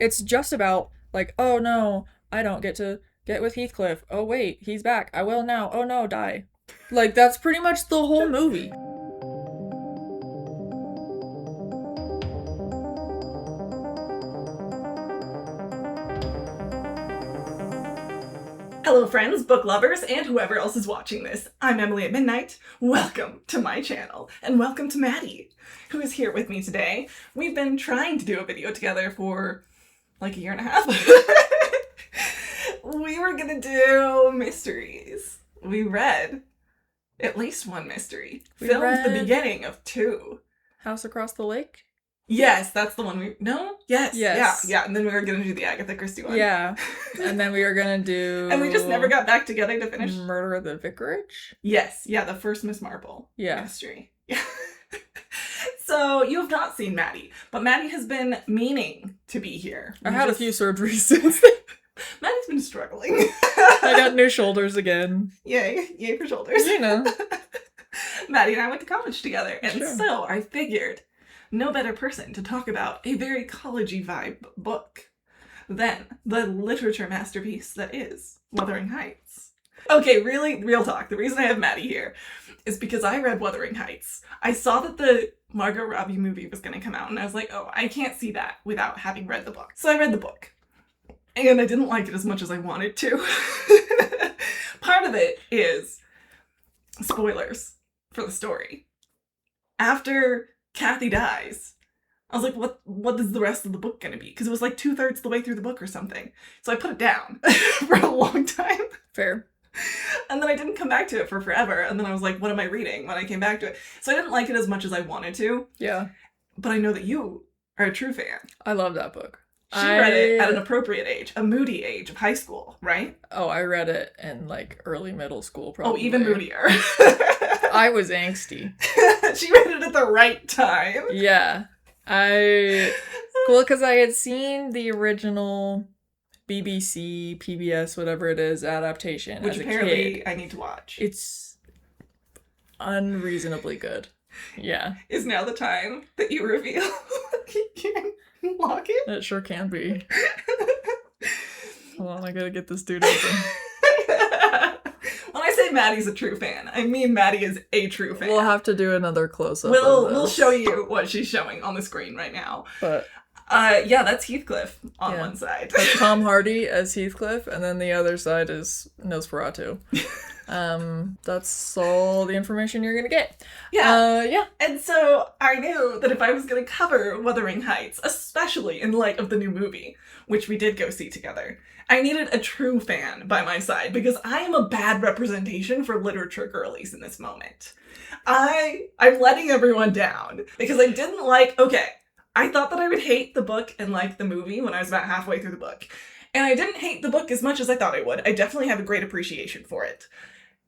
It's just about, like, oh no, I don't get to get with Heathcliff. Oh wait, he's back. I will now. Oh no, die. Like, that's pretty much the whole movie. Hello friends, book lovers, and whoever else is watching this. I'm Emily at Midnight. Welcome to my channel, and welcome to Maddie, who is here with me today. We've been trying to do a video together for like a year and a half. We were gonna do mysteries. We read at least one mystery. Filmed the beginning of two. House Across the Lake? Yes, that's the one we... No? Yes. Yes. Yeah. And then we were gonna do the Agatha Christie one. Yeah. And then we were gonna do... And we just never got back together to finish... Murder at the Vicarage? Yes. Yeah, the first Miss Marple mystery. Yeah. So, you have not seen Maddie, but Maddie has been meaning to be here. I had a few surgeries since Maddie's been struggling. I got new shoulders again. Yay for shoulders. You know. Maddie and I went to college together, and Sure. So I figured no better person to talk about a very college-y vibe book than the literature masterpiece that is Wuthering Heights. Okay, really, real talk. The reason I have Maddie here is because I read Wuthering Heights. I saw that the Margot Robbie movie was going to come out, and I was like, oh, I can't see that without having read the book. So I read the book, and I didn't like it as much as I wanted to. Part of it is spoilers for the story. After Kathy dies, I was like, what is the rest of the book going to be? Because it was like 2/3 the way through the book or something. So I put it down for a long time. Fair. And then I didn't come back to it for forever. And then I was like, what am I reading when I came back to it? So I didn't like it as much as I wanted to. Yeah. But I know that you are a true fan. I love that book. She read it at an appropriate age, a moody age of high school, right? Oh, I read it in like early middle school, probably. Oh, even moodier. I was angsty. She read it at the right time. Yeah. Well, because I had seen the original BBC, PBS, whatever it is, adaptation. Which as a apparently kid. I need to watch. It's unreasonably good. Yeah. Is now the time that you reveal you can lock it? It sure can be. Hold on, I gotta get this dude open. When I say Maddie's a true fan, I mean Maddie is a true fan. We'll have to do another close-up. We'll show you what she's showing on the screen right now. But yeah, that's Heathcliff on one side. That's Tom Hardy as Heathcliff, and then the other side is Nosferatu. That's all the information you're gonna get. Yeah. And so I knew that if I was gonna cover Wuthering Heights, especially in light of the new movie, which we did go see together, I needed a true fan by my side because I am a bad representation for literature girlies in this moment. I'm letting everyone down because I didn't I thought that I would hate the book and like the movie when I was about halfway through the book. And I didn't hate the book as much as I thought I would. I definitely have a great appreciation for it.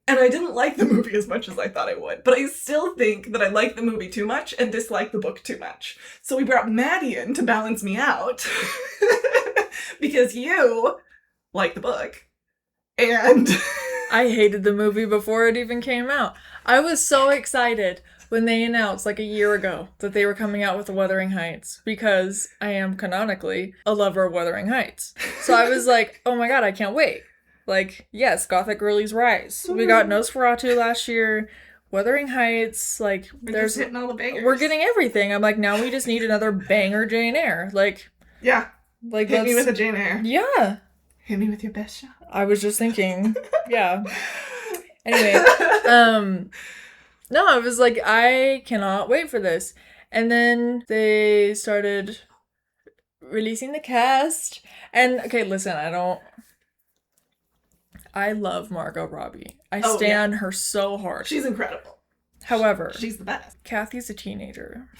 And I didn't like the movie as much as I thought I would. But I still think that I like the movie too much and dislike the book too much. So we brought Maddie in to balance me out. Because you like the book. And I hated the movie before it even came out. I was so excited when they announced like a year ago that they were coming out with Wuthering Heights because I am canonically a lover of Wuthering Heights. So I was like, oh my god, I can't wait. Like, yes, Gothic Girlies rise. We got Nosferatu last year, Wuthering Heights, like, there's hitting all the bangers. We're getting everything. I'm like, now we just need another banger Jane Eyre. Like, yeah. Like, hit me with a Jane Eyre. Yeah. Hit me with your best shot. I was just thinking, yeah. Anyway, no, I was like, I cannot wait for this. And then they started releasing the cast. And, okay, listen, I love Margot Robbie. I stan her so hard. She's incredible. However, she's the best. Kathy's a teenager.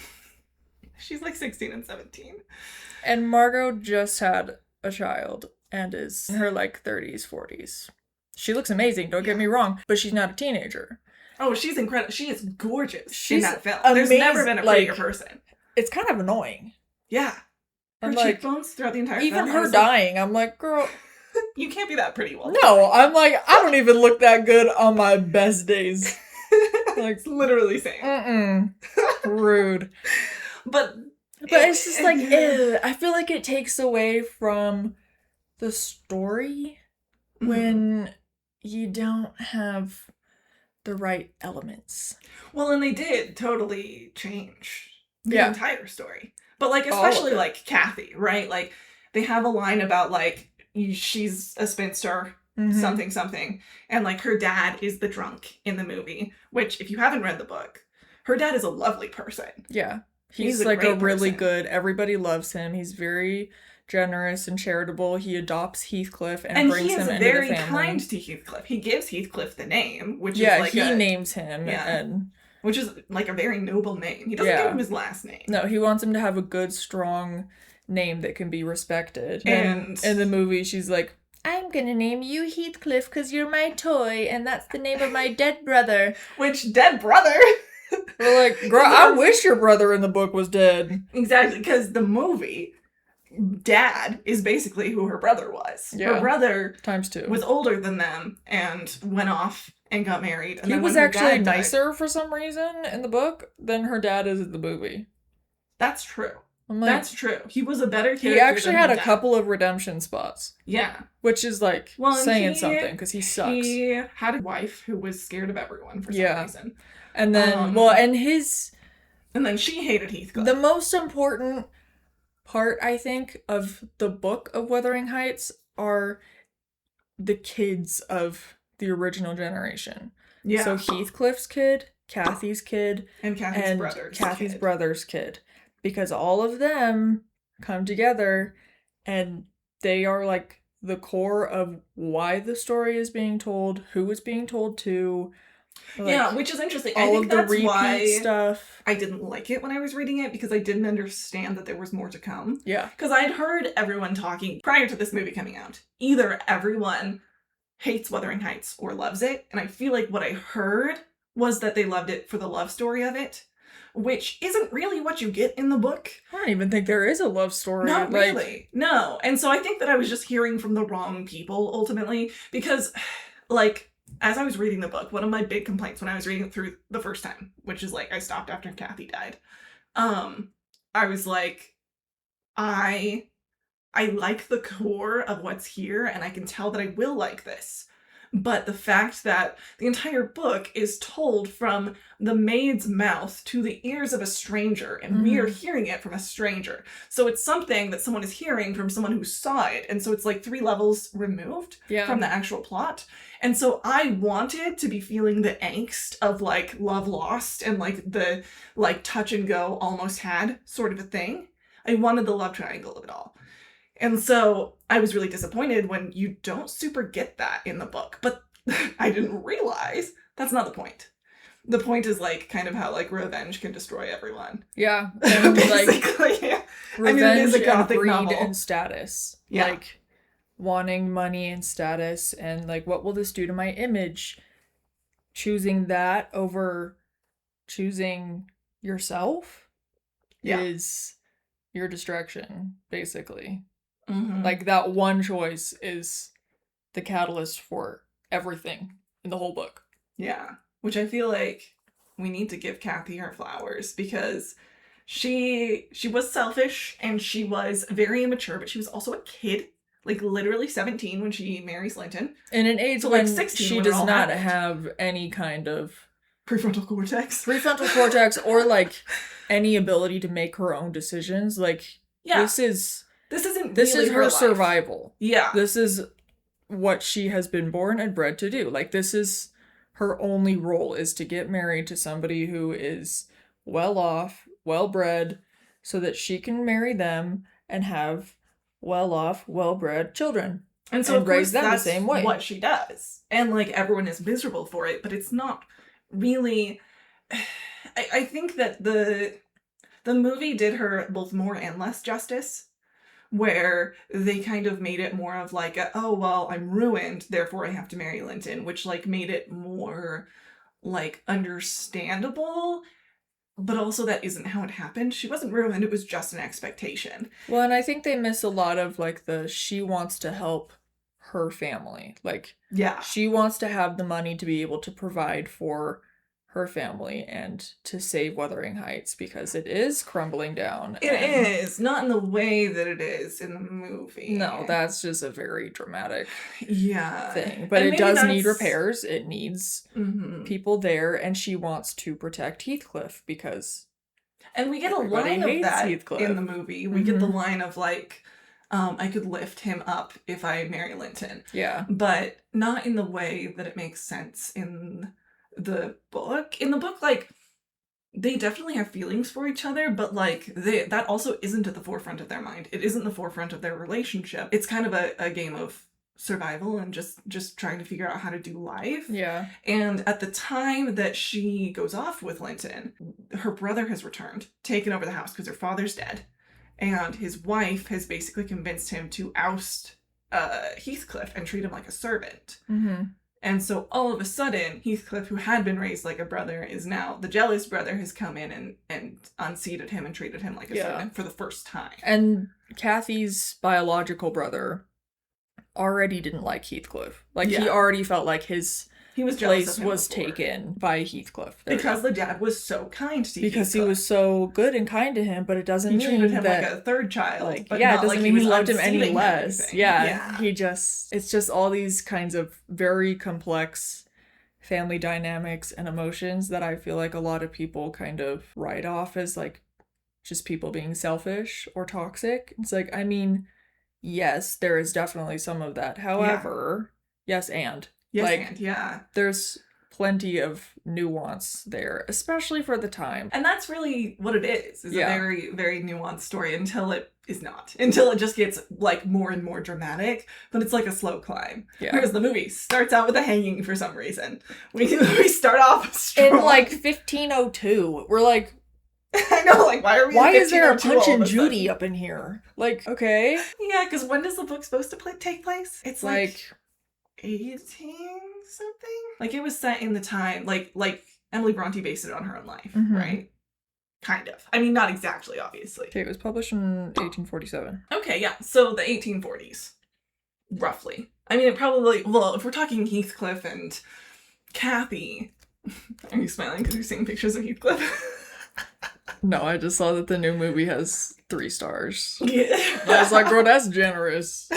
She's like 16 and 17. And Margot just had a child and is in her like 30s, 40s. She looks amazing, don't get me wrong, but she's not a teenager. Oh, she's incredible. She is gorgeous in that film. Amazing. There's never been a prettier person. It's kind of annoying. Yeah. Her cheekbones throughout the entire film. Even her dying, I'm like, girl... You can't be that pretty well. No, I'm like, I don't even look that good on my best days. Like, it's literally saying. Rude. But But it's just like, ew. I feel like it takes away from the story when you don't have the right elements. Well, and they did totally change the Yeah. entire story. But, like, All of especially, it. like, Kathy, right? Like, they have a line about, like, she's a spinster, Mhm. something, something. And, like, her dad is the drunk in the movie, which, if you haven't read the book, her dad is a lovely person. Yeah. He's He's a like a great really person. good, everybody loves him. He's very generous and charitable. He adopts Heathcliff and And brings he is him into very the family. kind to Heathcliff. He gives Heathcliff the name, which Yeah, is like he names him and which is like a very noble name. He doesn't give him his last name. No, he wants him to have a good, strong name that can be respected. And in the movie, she's like, I'm gonna name you Heathcliff because you're my toy, and that's the name of my dead brother. Which, dead brother? We're like, girl, I wish your brother in the book was dead. Exactly, because the movie, dad is basically who her brother was. Yeah. Her brother ×2 was older than them and went off and got married. And he was actually nicer for some reason in the book than her dad is in the movie. That's true. Like, that's true. He was a better character. He actually had a dad. couple of redemption spots. Yeah. Which is like saying something because he sucks. He had a wife who was scared of everyone for some reason. And then, and then she hated Heathcliff. The most important part, I think, of the book of Wuthering Heights are the kids of the original generation. Yeah. So Heathcliff's kid, Kathy's kid, and Kathy's brother's kid. Because all of them come together and they are like the core of why the story is being told, who it's being told to. Like, which is interesting. All of the repeat stuff. I didn't like it when I was reading it because I didn't understand that there was more to come. Yeah. Because I'd heard everyone talking prior to this movie coming out. Either everyone hates Wuthering Heights or loves it. And I feel like what I heard was that they loved it for the love story of it, which isn't really what you get in the book. I don't even think there is a love story. Not really. No. And so I think that I was just hearing from the wrong people ultimately because, like, as I was reading the book, one of my big complaints when I was reading it through the first time, which is like I stopped after Kathy died, I was like, I like the core of what's here and I can tell that I will like this. But the fact that the entire book is told from the maid's mouth to the ears of a stranger, and we are hearing it from a stranger. So it's something that someone is hearing from someone who saw it, and so it's like 3 levels removed from the actual plot. And so I wanted to be feeling the angst of like love lost and like the like touch and go almost had sort of a thing. I wanted the love triangle of it all. And so I was really disappointed when you don't super get that in the book. But I didn't realize that's not the point. The point is like kind of how like revenge can destroy everyone. Yeah. And basically, like revenge it is a Gothic and greed novel. And status. Yeah. Like wanting money and status and like what will this do to my image? Choosing that over choosing yourself is your distraction, basically. Like that one choice is the catalyst for everything in the whole book. Yeah, which I feel like we need to give Kathy her flowers because she was selfish and she was very immature, but she was also a kid, like literally 17 when she marries Linton. In an age so when like 16 she does not have any kind of prefrontal cortex or like any ability to make her own decisions. Like this is her survival. Yeah. This is what she has been born and bred to do. Like, this is her only role is to get married to somebody who is well off, well bred, so that she can marry them and have well off, well bred children. And so, of course, raise them that's the same way. What she does. And, like, everyone is miserable for it, but it's not really. I think that the movie did her both more and less justice. Where they kind of made it more of like, oh, well, I'm ruined, therefore I have to marry Linton, which, like, made it more, like, understandable. But also that isn't how it happened. She wasn't ruined, it was just an expectation. Well, and I think they miss a lot of, like, she wants to help her family. Like, she wants to have the money to be able to provide for her family and to save Wuthering Heights because it is crumbling down. It is. Not in the way that it is in the movie. No, that's just a very dramatic thing. But and it does need repairs. It needs people there, and she wants to protect Heathcliff because and we get a line of that in the movie. We get the line of like, I could lift him up if I marry Linton. Yeah. But not in the way that it makes sense in the book. In the book, like, they definitely have feelings for each other, but like that also isn't at the forefront of their mind. It isn't the forefront of their relationship. It's kind of a game of survival and just trying to figure out how to do life. Yeah. And at the time that she goes off with Linton, her brother has returned, taken over the house because her father's dead. And his wife has basically convinced him to oust Heathcliff and treat him like a servant. Mm-hmm. And so all of a sudden, Heathcliff, who had been raised like a brother, is now the jealous brother has come in and unseated him and treated him like a servant for the first time. And Kathy's biological brother already didn't like Heathcliff. Like, he already felt like his place was taken by Heathcliff. Because the dad was so kind to Because Heathcliff. He was so good and kind to him, but it doesn't mean that... He treated him like a third child. Like, but it doesn't mean he loved him any less. Yeah, he just... It's just all these kinds of very complex family dynamics and emotions that I feel like a lot of people kind of write off as, like, just people being selfish or toxic. It's like, I mean, yes, there is definitely some of that. However, yes, there's plenty of nuance there, especially for the time. And that's really what it is a very, very nuanced story until it is not. Until it just gets, like, more and more dramatic, but it's like a slow climb. Yeah. Whereas the movie starts out with a hanging for some reason. We start off strong. In, like, 1502. We're like... I know, like, why are we Why is there a Punch and Judy up in here? Like, okay. Yeah, because when does the book supposed to take place? It's like 18 something? Like, it was set in the time, like Emily Bronte based it on her own life, right? Kind of. I mean, not exactly, obviously. Okay, it was published in 1847. Okay, yeah. So the 1840s. Roughly. I mean, it probably... Well, if we're talking Heathcliff and Kathy... Are you smiling because you're seeing pictures of Heathcliff? No, I just saw that the new movie has 3 stars. Yeah. I was like, bro, that's generous.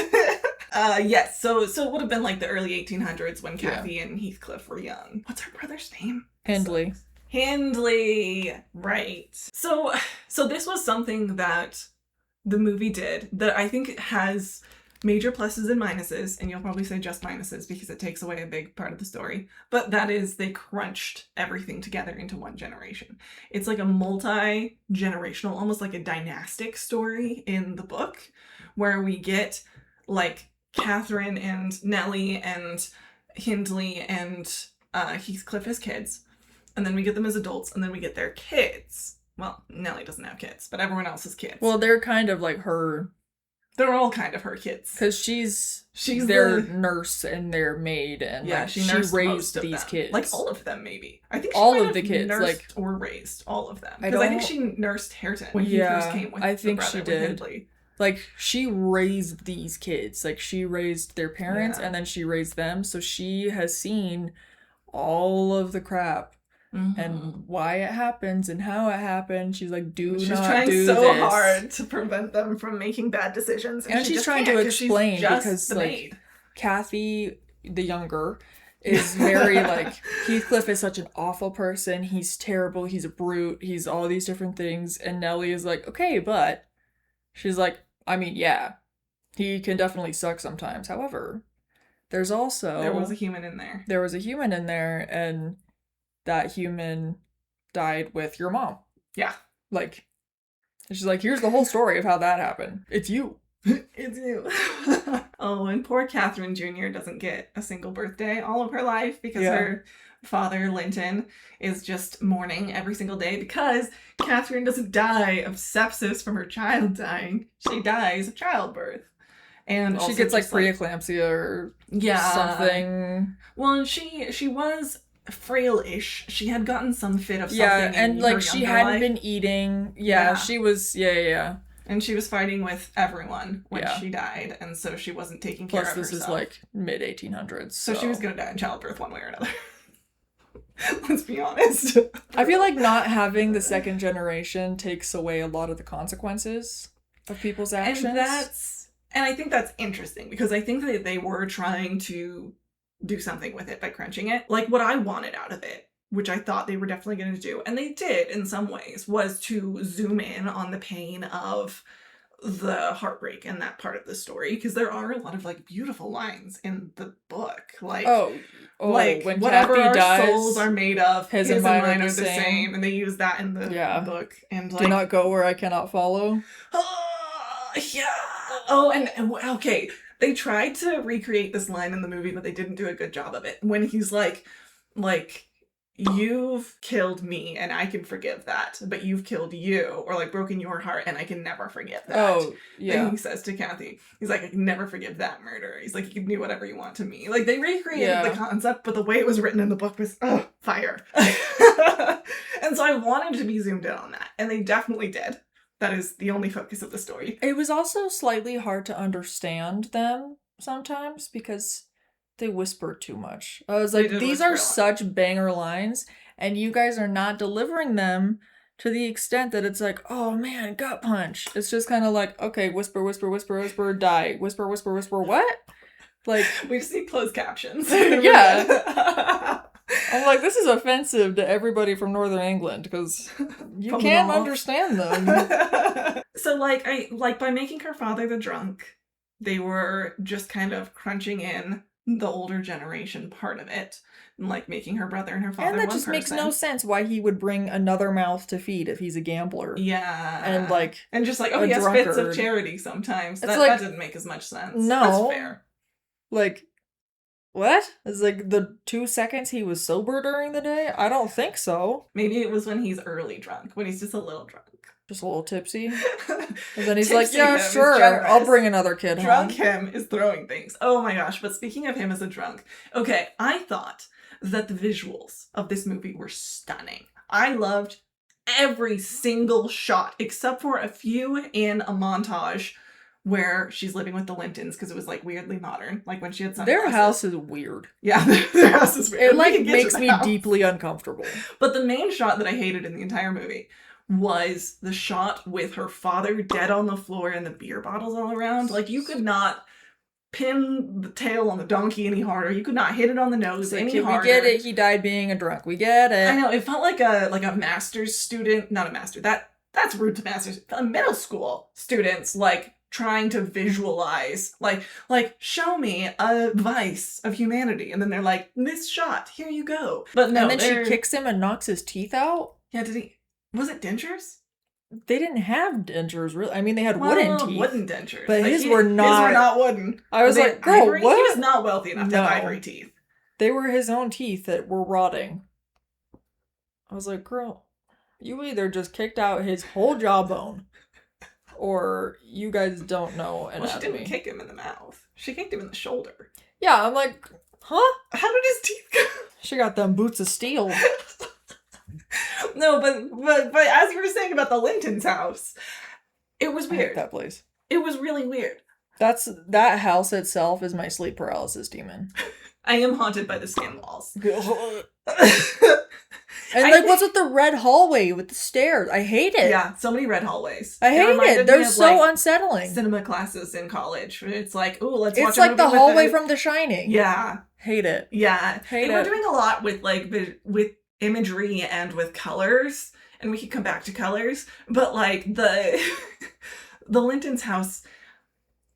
Yes, so it would have been like the early 1800s when Kathy and Heathcliff were young. What's her brother's name? Hindley. Hindley, right. So this was something that the movie did that I think has major pluses and minuses, and you'll probably say just minuses because it takes away a big part of the story, but that is they crunched everything together into one generation. It's like a multi-generational, almost like a dynastic story in the book, where we get like Catherine and Nellie and Hindley and Heathcliff as kids, and then we get them as adults, and then we get their kids. Well, Nellie doesn't have kids, but everyone else has kids. Well, they're kind of like her... They're all kind of her kids. Because she's their nurse and their maid, and like, she raised these kids. Like, all of them, maybe. I think she all of the kids, nursed like, or raised all of them. Because I think she nursed Hareton when he first came with I think the brother, she did. with Hindley. Like, she raised these kids. Like, she raised their parents, and then she raised them. So she has seen all of the crap. And why it happens and how it happened. She's like, she's trying so hard to prevent them from making bad decisions. And she's trying to explain because, like, maid. Kathy, the younger, is very, like, Heathcliff is such an awful person. He's terrible. He's a brute. He's all these different things. And Nellie is like, okay, but she's like, I mean, yeah, he can definitely suck sometimes. However, there was a human in there. There was a human in there, and that human died with your mom. Yeah. Like, she's like, here's the whole story of how that happened. It's you. It's you. Oh, and poor Catherine Jr. doesn't get a single birthday all of her life because her father, Linton, is just mourning every single day because Catherine doesn't die of sepsis from her child dying. She dies of childbirth. And she gets, like, preeclampsia or something. Well, she was frail-ish. She had gotten some fit of something. Yeah, and like she hadn't been eating. Yeah, she was. Yeah. And she was fighting with everyone when she died, and so she wasn't taking care of herself. Plus, this is like mid-1800s. So she was gonna die in childbirth one way or another. Let's be honest. I feel like not having the second generation takes away a lot of the consequences of people's actions. And I think that's interesting because I think that they were trying to do something with it by crunching it. Like what I wanted out of it, which I thought they were definitely going to do, and they did in some ways, was to zoom in on the pain of the heartbreak in that part of the story, because there are a lot of like beautiful lines in the book, like like when whatever Kathy our dies, souls are made of, his and and mine are the same, and they use that in the book. And like, do not go where I cannot follow. Yeah. Oh, and okay, they tried to recreate this line in the movie, but they didn't do a good job of it. When he's like, you've killed me and I can forgive that, but you've killed you, or like broken your heart and I can never forgive that. Oh, yeah. And he says to Kathy, he's like, I can never forgive that murder. He's like, you can do whatever you want to me. Like, they recreated the concept, but the way it was written in the book was, fire. And so I wanted to be zoomed in on that, and they definitely did. That is the only focus of the story. It was also slightly hard to understand them sometimes because they whispered too much. I was like, these are such banger lines, and you guys are not delivering them to the extent that it's like, oh man, gut punch. It's just kind of like, okay, whisper, whisper, whisper, whisper, die. Whisper, whisper, whisper, what? Like, we just need closed captions. Yeah. I'm like, this is offensive to everybody from Northern England because you can't understand them. So like by making her father the drunk, they were just kind of crunching in the older generation part of it, and like making her brother and her father one person. And that just makes no sense why he would bring another mouth to feed if he's a gambler. Yeah. And and just like, oh, he has fits of charity sometimes. That didn't make as much sense. No. That's fair. Like, what? It's like the 2 seconds he was sober during the day? I don't think so. Maybe it was when he's early drunk, when he's just a little drunk. Just a little tipsy. And then he's like, yeah, sure, I'll bring another kid home. Drunk him is throwing things. Oh my gosh, but speaking of him as a drunk, okay, I thought that the visuals of this movie were stunning. I loved every single shot, except for a few in a montage where she's living with the Lintons, because it was like weirdly modern, like when she had sunglasses. Their house is weird. Yeah, their house is weird. It like makes me deeply uncomfortable. But the main shot that I hated in the entire movie was the shot with her father dead on the floor and the beer bottles all around. Like, you could not pin the tail on the donkey any harder. You could not hit it on the nose any harder. We get it. He died being a drunk. We get it. I know. It felt like a master's student. Not a master. That's rude to masters. Middle school students, like, trying to visualize, like show me a vice of humanity, and then they're like, this shot, here you go. But no, and then she kicks him and knocks his teeth out. Yeah, was it dentures? They didn't have dentures, really. I mean, they had wooden teeth. Wooden dentures. But his were not wooden. I was like, girl, ivory? what? He was not wealthy enough to have ivory teeth. They were his own teeth that were rotting. I was like, girl, you either just kicked out his whole jawbone, or you guys don't know anatomy. Well, she didn't kick him in the mouth. She kicked him in the shoulder. Yeah, I'm like, huh? How did his teeth go? She got them boots of steel. No, but as you were saying about the Linton's house, it was weird. I hate that place. It was really weird. That house itself is my sleep paralysis demon. I am haunted by the skin walls. And like, what's with the red hallway with the stairs? I hate it. Yeah, so many red hallways. I hate it. They're so unsettling. Cinema classes in college. It's like, ooh, let's watch. It's like the hallway from The Shining. Yeah, hate it. Yeah, we're doing a lot with with imagery and with colors, and we could come back to colors. But like the Linton's house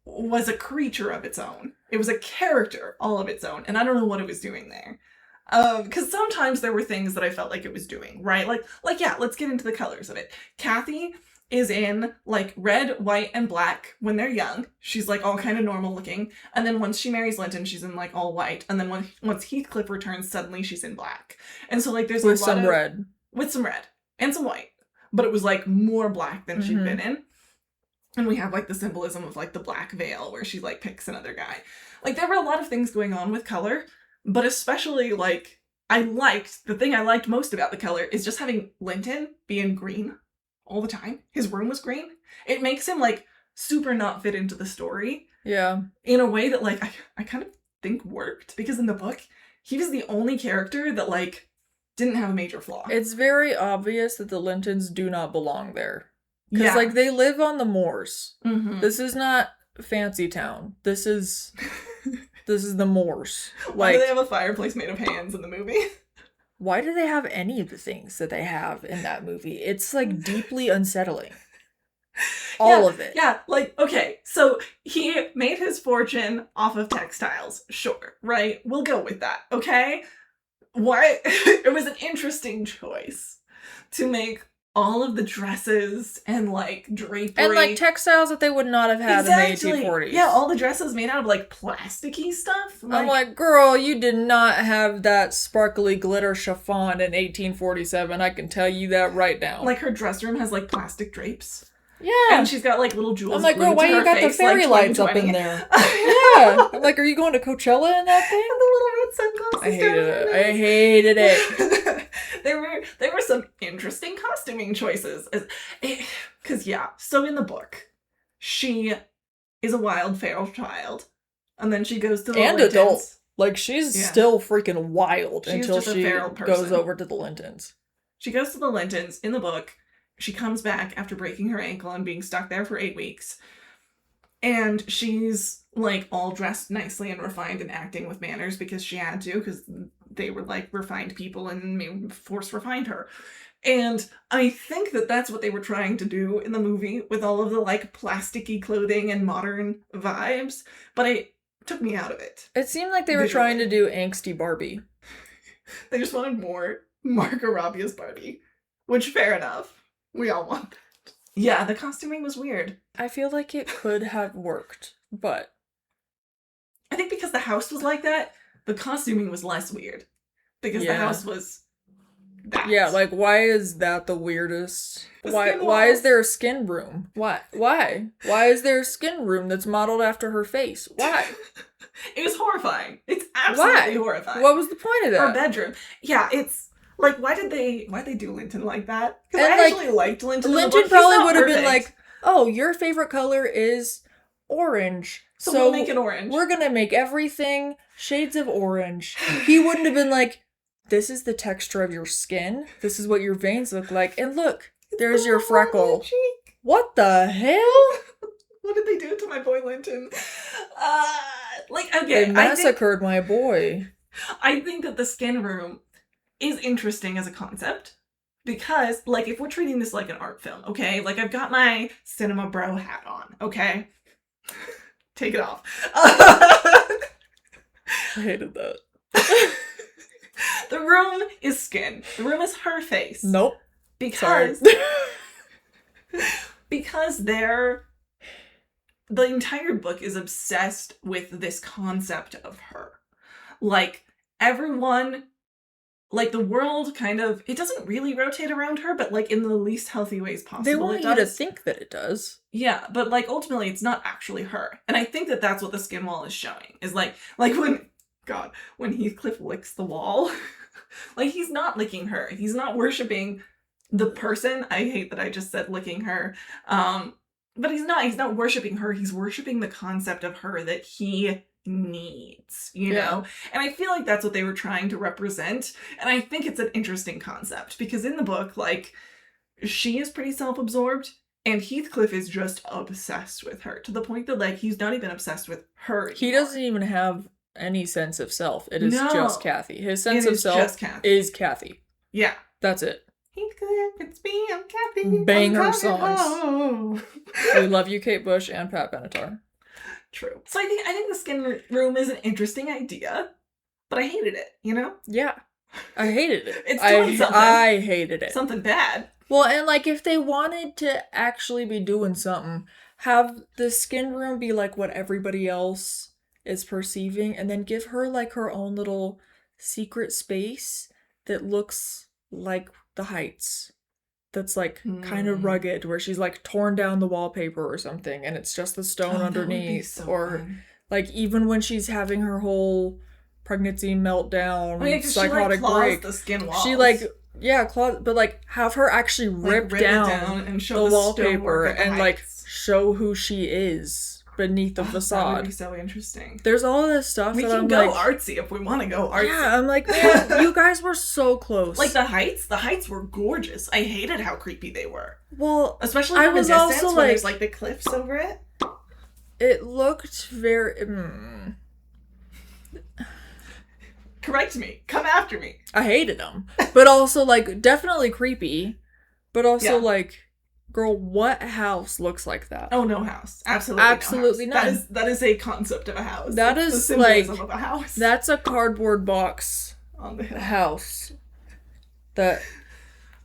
was a creature of its own. It was a character all of its own, and I don't know what it was doing there. Because sometimes there were things that I felt like it was doing, right? Like, yeah, let's get into the colors of it. Kathy is in, like, red, white, and black when they're young. She's, like, all kind of normal looking. And then once she marries Linton, she's in, like, all white. And then once Heathcliff returns, suddenly she's in black. And so, like, there's with some red. With some red. And some white. But it was, like, more black than she'd been in. And we have, like, the symbolism of, like, the black veil where she, like, picks another guy. Like, there were a lot of things going on with color. But especially, like, the thing I liked most about the color is just having Linton be in green all the time. His room was green. It makes him, like, super not fit into the story. Yeah. In a way that, like, I kind of think worked. Because in the book, he was the only character that, like, didn't have a major flaw. It's very obvious that the Lintons do not belong there. Because, Yeah. like, they live on the moors. Mhm. This is not Fancy Town. This is the moors. Why Like, do they have a fireplace made of hands in the movie? why do they have any of the things that they have in that movie? It's, like, deeply unsettling. All of it. Yeah, like, okay, so he made his fortune off of textiles. Sure, right? We'll go with that, okay? Why? It was an interesting choice to make all of the dresses and, like, drapery. And, like, textiles that they would not have had in the 1840s. Yeah, all the dresses made out of, like, plasticky stuff. I'm like, girl, you did not have that sparkly glitter chiffon in 1847. I can tell you that right now. Like, her dress room has, like, plastic drapes. Yeah. And she's got, like, little jewels. I'm like, girl, why you got the fairy lights up in there? Yeah. I'm like, are you going to Coachella in that thing? And the little red sunglasses. I hated it. I hated it. There were some interesting costuming choices. Because, yeah, so in the book, she is a wild, feral child. And then she goes to the And Lintons. adult. Like, she's still freaking wild She's until just a she feral person. goes over to the Lintons. She goes to the Lintons in the book. She comes back after breaking her ankle and being stuck there for 8 weeks. And she's, like, all dressed nicely and refined and acting with manners because she had to, because they were, like, refined people and force refined her. And I think that that's what they were trying to do in the movie with all of the, like, plasticky clothing and modern vibes. But it took me out of it. It seemed like they were trying to do angsty Barbie. They just wanted more Margot Robbie as Barbie. Which, fair enough. We all want that. Yeah, the costuming was weird. I feel like it could have worked, but... I think because the house was like that, the costuming was less weird. Because the house was that. Yeah, like, why is that the weirdest? Why is there a skin room? Why? Why is there a skin room that's modeled after her face? Why? It was horrifying. It's absolutely horrifying. What was the point of that? Her bedroom. Yeah, it's... Like, why did they do Linton like that? Because I like, actually liked Linton. Linton probably would have been like, oh, your favorite color is orange. So we'll make it orange. We're going to make everything shades of orange. He wouldn't have been like, this is the texture of your skin. This is what your veins look like. And look, there's your freckle. What the hell? What did they do to my boy Linton? Okay. They massacred my boy. I think that the skin room is interesting as a concept because, like, if we're treating this like an art film, okay? Like, I've got my cinema bro hat on, okay? Take it off. I hated that. The room is skin. The room is her face. Nope. Because the entire book is obsessed with this concept of her. Like, everyone... Like, the world kind of... It doesn't really rotate around her, but, like, in the least healthy ways possible. They want you to think that it does. Yeah, but, like, ultimately, it's not actually her. And I think that that's what the skin wall is showing. Is, like when... God, when Heathcliff licks the wall. Like, he's not licking her. He's not worshipping the person. I hate that I just said licking her. But he's not worshipping her. He's worshipping the concept of her that he... needs, you know? And I feel like that's what they were trying to represent. And I think it's an interesting concept because in the book, like, she is pretty self-absorbed and Heathcliff is just obsessed with her to the point that, like, he's not even obsessed with her anymore. He doesn't even have any sense of self. It is just Kathy. His sense of self is Kathy. Yeah. That's it. Heathcliff, it's me, I'm Kathy. Banger songs. We love you, Kate Bush and Pat Benatar. True. So I think the skin room is an interesting idea, but I hated it, you know? Yeah. I hated it. It's doing something. I hated it. Something bad. Well, and, like, if they wanted to actually be doing something, have the skin room be, like, what everybody else is perceiving, and then give her, like, her own little secret space that looks like the Heights. That's, like, kind of rugged, where she's, like, torn down the wallpaper or something, and it's just the stone underneath. So or, fun. like, even when she's having her whole pregnancy meltdown, she, psychotic like, claws break. the skin walls. She, like, claws, but, like, have her actually rip down and show the wallpaper and, like, show who she is beneath the That would facade. be so interesting. There's all this stuff We that can I'm go like, artsy if we want to go artsy. yeah, I'm like, man, you guys were so close. Like the heights were gorgeous. I hated how creepy they were. Well, Especially I from a was distance also when like, there's like the cliffs over it. it looked very. Correct me. Come after me. I hated them, but also like definitely creepy, but also Yeah. like, girl, what house looks like that? Oh, no house. Absolutely, Absolutely no house. none. That is a concept of a house. That It's is the like symbolism of a house. That's a cardboard box on the hill. house that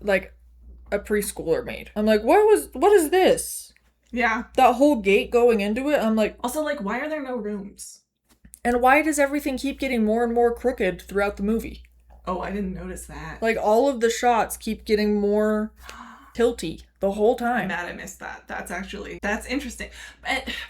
like a preschooler made. I'm like, what is this? Yeah. That whole gate going into it, I'm like, Also, like, why are there no rooms? and why does everything keep getting more and more crooked throughout the movie? Oh, I didn't notice that. Like, all of the shots keep getting more tilty the whole time. Matt, I missed that. That's interesting.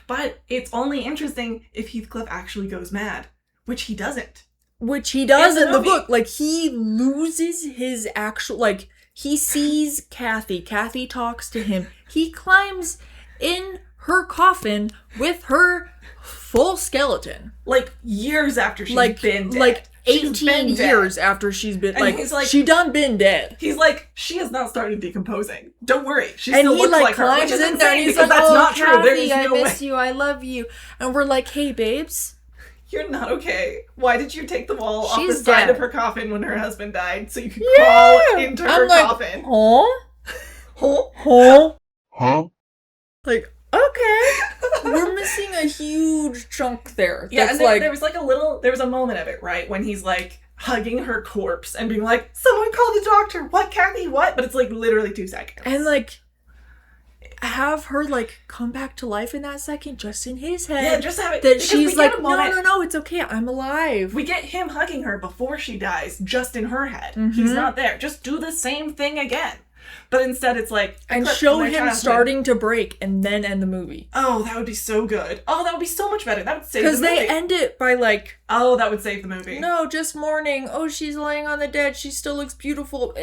But it's only interesting if Heathcliff actually goes mad, which he doesn't. Which he does in the movie. book. Like, he loses his actual, like, he sees Kathy. Kathy talks to him. He climbs in her coffin with her full skeleton. Like, years after she's been dead. Like, She's 18 been dead. years after she's been, And like, he's like, she done been dead. He's like, she has not started decomposing. Don't worry. She And still he, looks like, like her, which climbs is in there and insane he's because like, that's oh, not true. There is Kathy, I no miss way. you, I love you. And we're like, hey, babes. You're not okay. Why did you take the wall off the She's side dead. of her coffin when her husband died so you could Yeah. crawl into I'm her like, coffin? Huh? Huh? Like, okay. We're missing a huge chunk there. Yeah, That's and like, there was a moment of it, right? When he's like hugging her corpse and being like, someone call the doctor. What, Kathy? What? But it's like literally 2 seconds. and like, have her like come back to life in that second, just in his head. Yeah, just have it. That because she's we like, get a no, moment- no, it's okay. I'm alive. We get him hugging her before she dies, just in her head. Mhm. He's not there. Just do the same thing again. But instead it's like... And clip show from their him childhood. starting to break and then end the movie. Oh, that would be so good. Oh, that would be so much better. That would save the movie. Because they end it by like, Oh, that would save the movie. no, just mourning. Oh, she's laying on the dead. She still looks beautiful.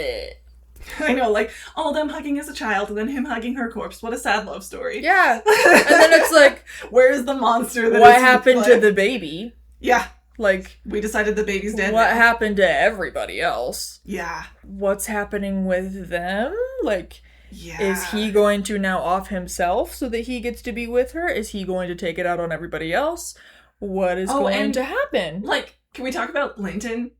I know, like, oh, them hugging as a child and then him hugging her corpse. What a sad love story. Yeah. And then it's like, where is the monster that what is happened to Heathcliff? the baby? Yeah. Like, We decided the baby's dead what now. happened to everybody else? Yeah. What's happening with them? Like, Yeah. is he going to now off himself so that he gets to be with her? Is he going to take it out on everybody else? What is going and, to happen? Like, can we talk about Linton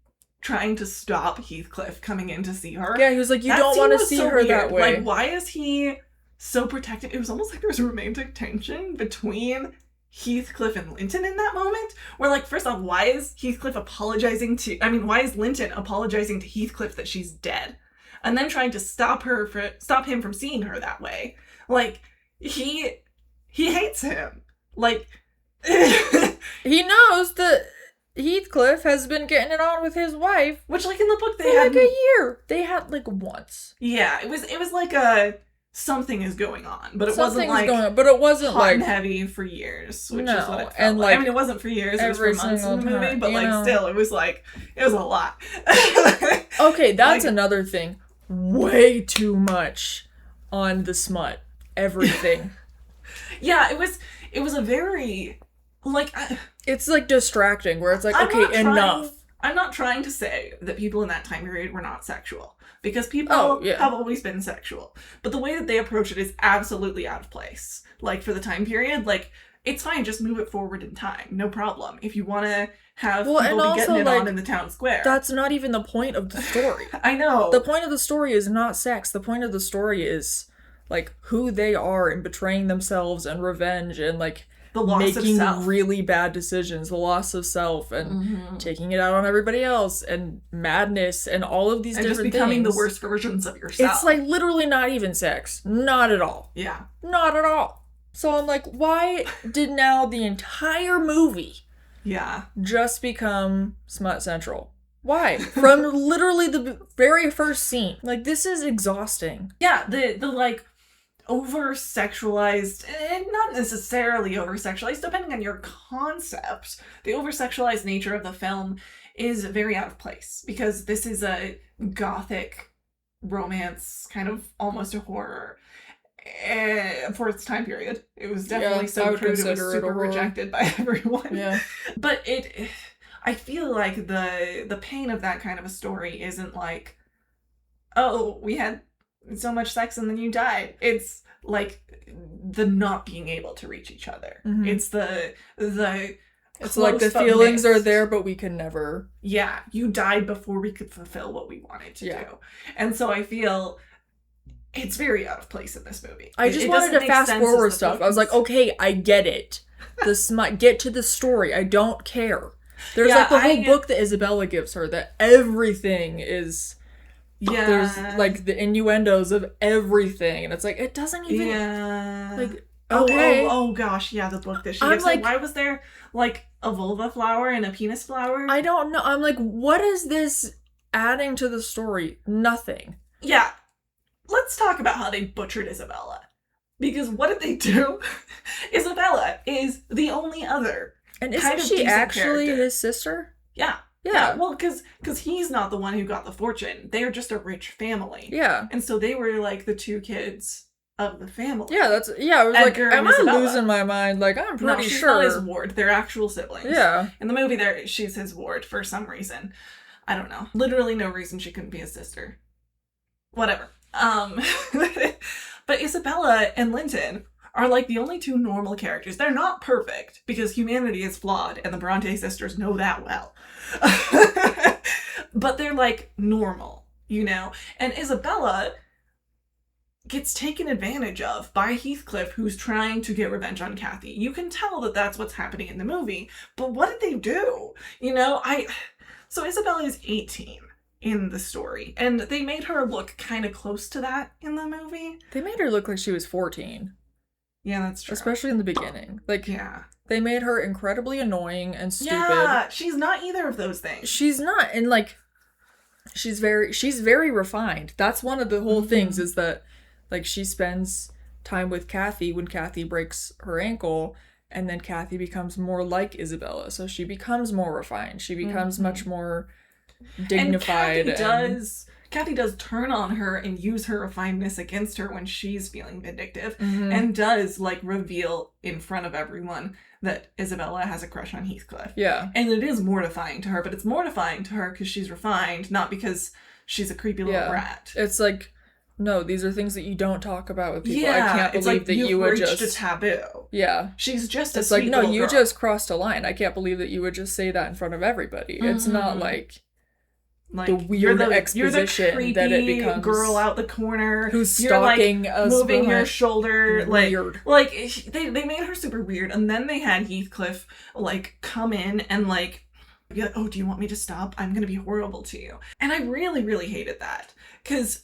trying to stop Heathcliff coming in to see her? Yeah, he was like, you That don't scene want to was see so her weird. that way. Like, why is he so protective? It was almost like there was romantic tension between Heathcliff and Linton in that moment. Where, like, first off, why is Linton apologizing to Heathcliff that she's dead? And then trying to stop him from seeing her that way. Like, he hates him. Like, He knows that Heathcliff has been getting it on with his wife which, like, in the book for they had like a year. They had like once. Yeah, it was like a something is going on, but it wasn't like going on, but it wasn't hot like and heavy for years, which is No, what it felt and, like. I like, mean, it wasn't for years; it was for every months in the single movie, time, but you like know. still, it was a lot. Okay, that's Like- another thing. Way too much on the smut. Everything. Yeah, it was a very like. It's like distracting where it's like, I'm not okay, enough. I'm not trying to say that people in that time period were not sexual, because people Oh, yeah. have always been sexual. But the way that they approach it is absolutely out of place. Like, for the time period, like, it's fine, just move it forward in time. No problem. If you want to have Well, people and be getting also, it like, on in the town square. That's not even the point of the story. I know. The point of the story is not sex. The point of the story is like who they are and betraying themselves and revenge and like the loss of making self. really bad decisions, the loss of self and Mhm. taking it out on everybody else and madness and all of these And just different becoming things. the worst versions of yourself. It's like literally not even sex. Not at all. Yeah. Not at all. So I'm like, why did now the entire movie Yeah. just become Smut Central? Why? From literally the very first scene. Like, this is exhausting. Yeah, the like over-sexualized, and not necessarily over-sexualized, depending on your concept, the over-sexualized nature of the film is very out of place, because this is a gothic romance, kind of almost a horror. For its time period. It was definitely I so would crude, it was consider it a super horror. rejected by everyone. Yeah. But I feel like the pain of that kind of a story isn't like, oh, we had so much sex and then you died. It's like the not being able to reach each other. Mhm. It's the It's like the close but feelings are missed. there, but we can never. Yeah, you died before we could fulfill what we wanted to Yeah. do. And so I feel it's very out of place in this movie. I just wanted to fast forward stuff. I was like, okay, I get it. Get to the story. I don't care. There's Yeah, like the whole book that Isabella gives her that everything is. yeah, There's like the innuendos of everything, and it's like it doesn't even. yeah. Like Oh, okay. oh gosh, yeah, the book that she I'm gives. like- Why was there like a vulva flower and a penis flower? I don't know. I'm like, what is this adding to the story? Nothing. Yeah. Let's talk about how they butchered Isabella. Because what did they do? Isabella is the only other. And Kind isn't of she decent actually character. his sister? Yeah. Yeah. Well, because he's not the one who got the fortune. They're just a rich family. Yeah. And so they were like the two kids of the family. Yeah, I was Edgar like, and am I Isabella. losing my mind? Like, I'm No, pretty she's sure. not his ward. They're actual siblings. Yeah. In the movie, she's his ward for some reason. I don't know. Literally no reason she couldn't be his sister. Whatever. But Isabella and Linton are like the only two normal characters. They're not perfect because humanity is flawed and the Bronte sisters know that well. But they're like normal, you know? And Isabella gets taken advantage of by Heathcliff, who's trying to get revenge on Kathy. You can tell that that's what's happening in the movie, but what did they do? You know, so Isabella is 18 in the story, and they made her look kind of close to that in the movie. They made her look like she was 14. Yeah, that's true. Especially in the beginning. Like, Yeah. they made her incredibly annoying and stupid. Yeah, she's not either of those things. She's not. And, like, she's very refined. That's one of the whole things is that, like, she spends time with Kathy when Kathy breaks her ankle, and then Kathy becomes more like Isabella. So she becomes more refined. She becomes much more dignified. And Kathy does turn on her and use her refinedness against her when she's feeling vindictive, and does, like, reveal in front of everyone that Isabella has a crush on Heathcliff. Yeah. And it is mortifying to her, but it's mortifying to her because she's refined, not because she's a creepy little brat. It's like, no, these are things that you don't talk about with people. Yeah, I can't it's believe like that you've you would reached just... a taboo. Yeah. She's just a It's sweet like, no, little you girl. just crossed a line. I can't believe that you would just say that in front of everybody. It's not like the weird you're the exposition creepy that it becomes girl out the corner who's you're, stalking like, us moving your behind. shoulder, Weird. like they made her super weird, and then they had Heathcliff like come in and like be like, oh, do you want me to stop? I'm gonna be horrible to you. And I really, really hated that because.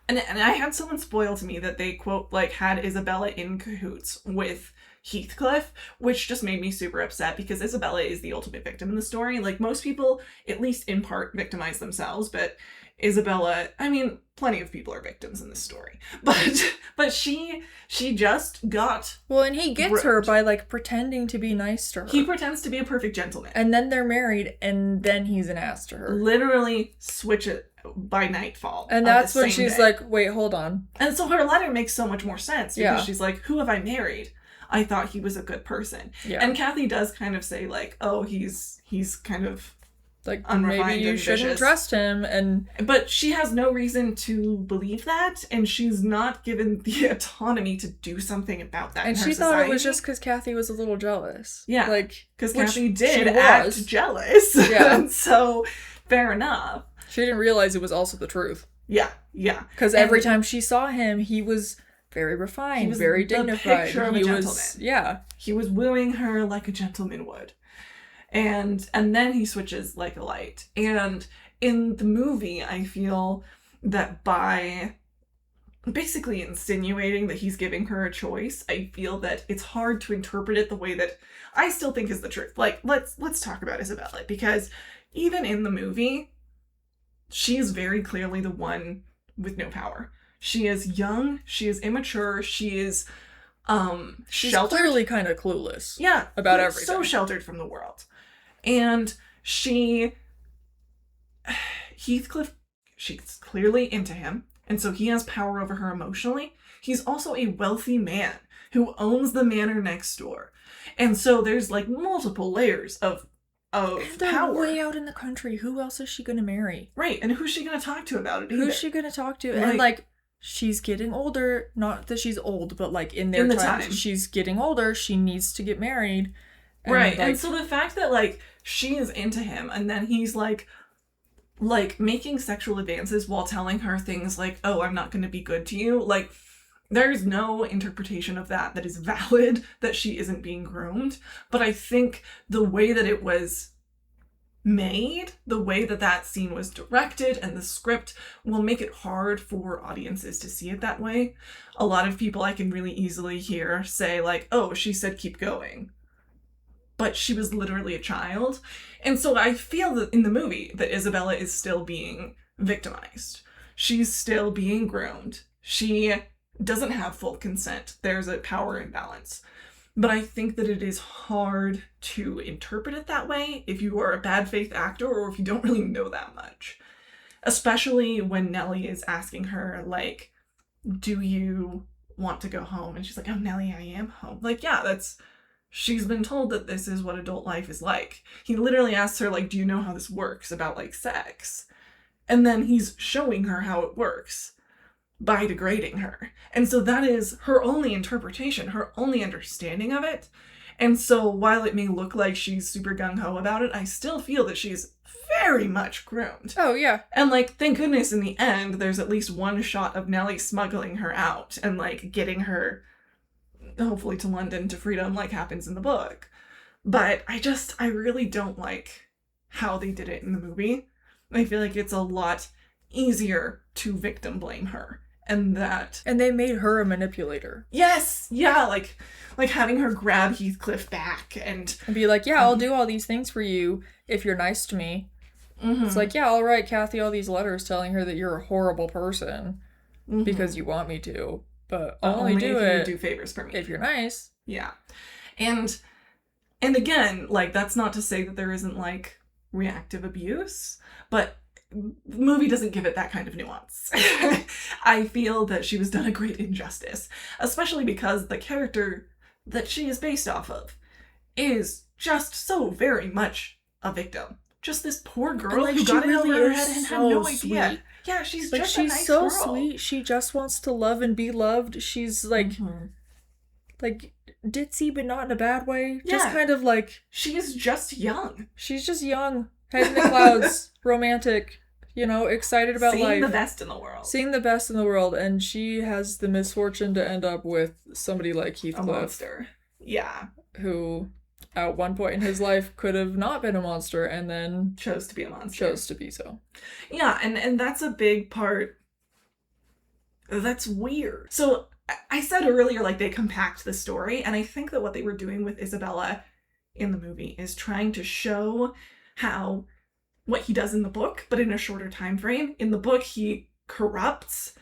And I had someone spoil to me that they, quote, like, had Isabella in cahoots with Heathcliff, which just made me super upset because Isabella is the ultimate victim in the story. Like, most people, at least in part, victimize themselves, but Isabella, I mean, plenty of people are victims in this story. But she just got... Well, and he gets ripped. her by, like, pretending to be nice to her. He pretends to be a perfect gentleman. And then they're married, and then he's an ass to her. Literally switch it by nightfall. And that's when she's like, wait, hold on. And so her letter makes so much more sense because Yeah. she's like, who have I married? I thought he was a good person. Yeah. And Kathy does kind of say like, oh, he's kind of Like, unrefined maybe you and shouldn't vicious. trust him, and... But she has no reason to believe that, and she's not given the autonomy to do something about that And in her she thought society. it was just because Kathy was a little jealous. Yeah. Like, because which Kathy she did was. act jealous. Yeah. And so, fair enough. She didn't realize it was also the truth. Yeah. Because every time she saw him, he was very refined, He was very the dignified. picture of a He gentleman. was, yeah. He was wooing her like a gentleman would. And then he switches like a light. And in the movie, I feel that by basically insinuating that he's giving her a choice, I feel that it's hard to interpret it the way that I still think is the truth. Like, let's talk about Isabella, because even in the movie, she is very clearly the one with no power. She is young, she is immature, she is She's sheltered. clearly kind of clueless. Yeah, about like, everything. so sheltered from the world. And Heathcliff, she's clearly into him, and so he has power over her emotionally. he's also a wealthy man who owns the manor next door. And so there's like multiple layers of And they're power. way out in the country. Who else is she gonna marry? Right, and who's she gonna talk to about it either? Who's she gonna talk to? And like, she's getting older. Not that she's old, but like in their time, she's getting older. She needs to get married. And right, like, and so the fact that like she is into him, and then he's like making sexual advances while telling her things like, "Oh, I'm not going to be good to you," like. There's no interpretation of that is valid, that she isn't being groomed. But I think the way that it was made, the way that that scene was directed, and the script will make it hard for audiences to see it that way. A lot of people I can really easily hear say like, oh, she said keep going. But she was literally a child. And so I feel that in the movie that Isabella is still being victimized. She's still being groomed. She doesn't have full consent. There's a power imbalance. But I think that it is hard to interpret it that way if you are a bad faith actor or if you don't really know that much. Especially when Nellie is asking her, like, do you want to go home? And she's like, oh, Nellie, I am home. Like, yeah, she's been told that this is what adult life is like. He literally asks her, like, do you know how this works about, like, sex? And then he's showing her how it works by degrading her. And so that is her only interpretation, her only understanding of it. And so while it may look like she's super gung-ho about it, I still feel that she's very much groomed. Oh, yeah. And, like, thank goodness in the end, there's at least one shot of Nellie smuggling her out and, like, getting her, hopefully to London, to freedom, like happens in the book. But I really don't like how they did it in the movie. I feel like it's a lot easier to victim blame her. And they made her a manipulator. Yes, yeah, like having her grab Heathcliff back and be like, yeah, I'll do all these things for you if you're nice to me. Mm-hmm. It's like, yeah, I'll write Kathy all these letters telling her that you're a horrible person because you want me to, but I'll only do if it you do favors for me if you're nice. Yeah, and again, like, that's not to say that there isn't like reactive abuse, but the movie doesn't give it that kind of nuance. I feel that she was done a great injustice, especially because the character that she is based off of is just so very much a victim. Just this poor girl who got it over her head and had no idea. Yeah, she's just a nice girl. She's so sweet. She just wants to love and be loved. She's like, like ditzy, but not in a bad way. Yeah. Just kind of like... She is just young. She's just young. Head in the clouds. Romantic. You know, excited about life. Seeing the best in the world. Seeing the best in the world. And she has the misfortune to end up with somebody like Heathcliff. A monster. Yeah. Who, at one point in his life, could have not been a monster and then... chose to be a monster. Chose to be so. Yeah, and that's a big part that's weird. So, I said earlier, like, they compact the story, and I think that what they were doing with Isabella in the movie is trying to show how... what he does in the book, but in a shorter time frame. In the book, he corrupts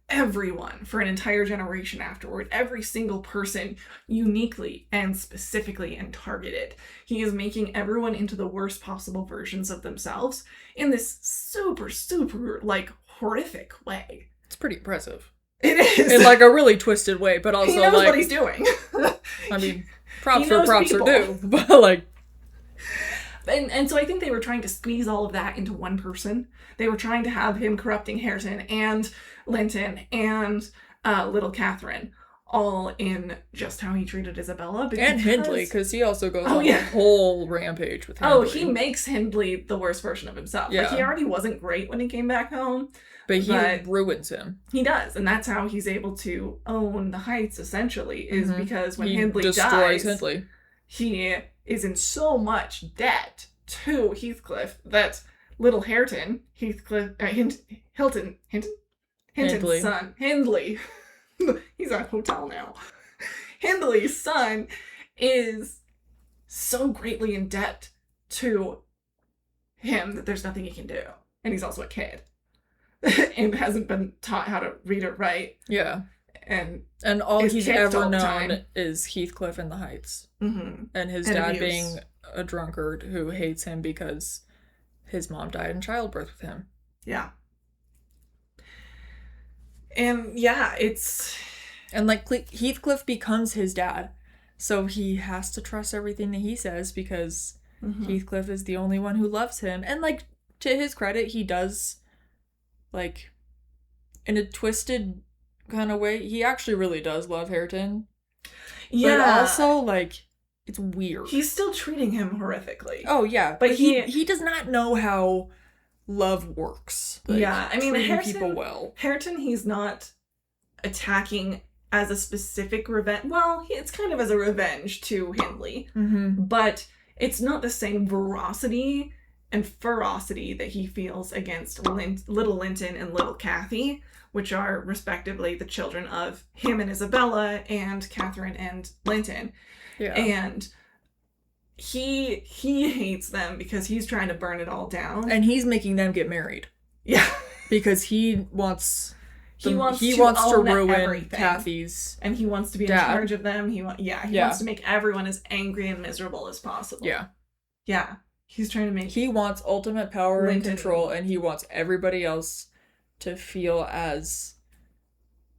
everyone for an entire generation afterward. Every single person uniquely and specifically and targeted. He is making everyone into the worst possible versions of themselves in this super, super, like, horrific way. It's pretty impressive. It is. In, like, a really twisted way, but also, he knows like... what he's doing. I mean, props where props are due, but, like... And so I think they were trying to squeeze all of that into one person. They were trying to have him corrupting Hareton and Linton and little Catherine all in just how he treated Isabella. And Hindley, because he also goes on a whole rampage with Hindley. Oh, he makes Hindley the worst version of himself. Yeah. Like, he already wasn't great when he came back home. But he ruins him. He does, and that's how he's able to own the Heights, essentially, is because when Hindley destroys Hindley. He is in so much debt to Heathcliff that little Hareton, Hinton's son, Hindley, he's at a hotel now. Hindley's son is so greatly in debt to him that there's nothing he can do. And he's also a kid. And hasn't been taught how to read or write. Yeah. And all he's ever known is Heathcliff in the Heights. Mm-hmm. And his dad being a drunkard who hates him because his mom died in childbirth with him. Yeah. And yeah, it's And, like, Heathcliff becomes his dad. So he has to trust everything that he says because Heathcliff is the only one who loves him. And, like, to his credit, he does, like, in a twisted kind of way, he actually really does love Hareton. Yeah. But also, like, it's weird. He's still treating him horrifically. Oh, yeah. But he does not know how love works. Like, yeah. I mean, treating people well. Hareton, he's not attacking as a specific revenge. Well, it's kind of as a revenge to Hindley. But it's not the same veracity and ferocity that he feels against Little Linton and Little Kathy, which are respectively the children of him and Isabella and Catherine and Linton. Yeah. And he hates them because he's trying to burn it all down. And he's making them get married. Yeah. Because he wants to ruin everything. Kathy's and he wants to be in charge of them. He wants to make everyone as angry and miserable as possible. Yeah. Yeah. He's trying to make... He wants ultimate power and control, and he wants everybody else to feel as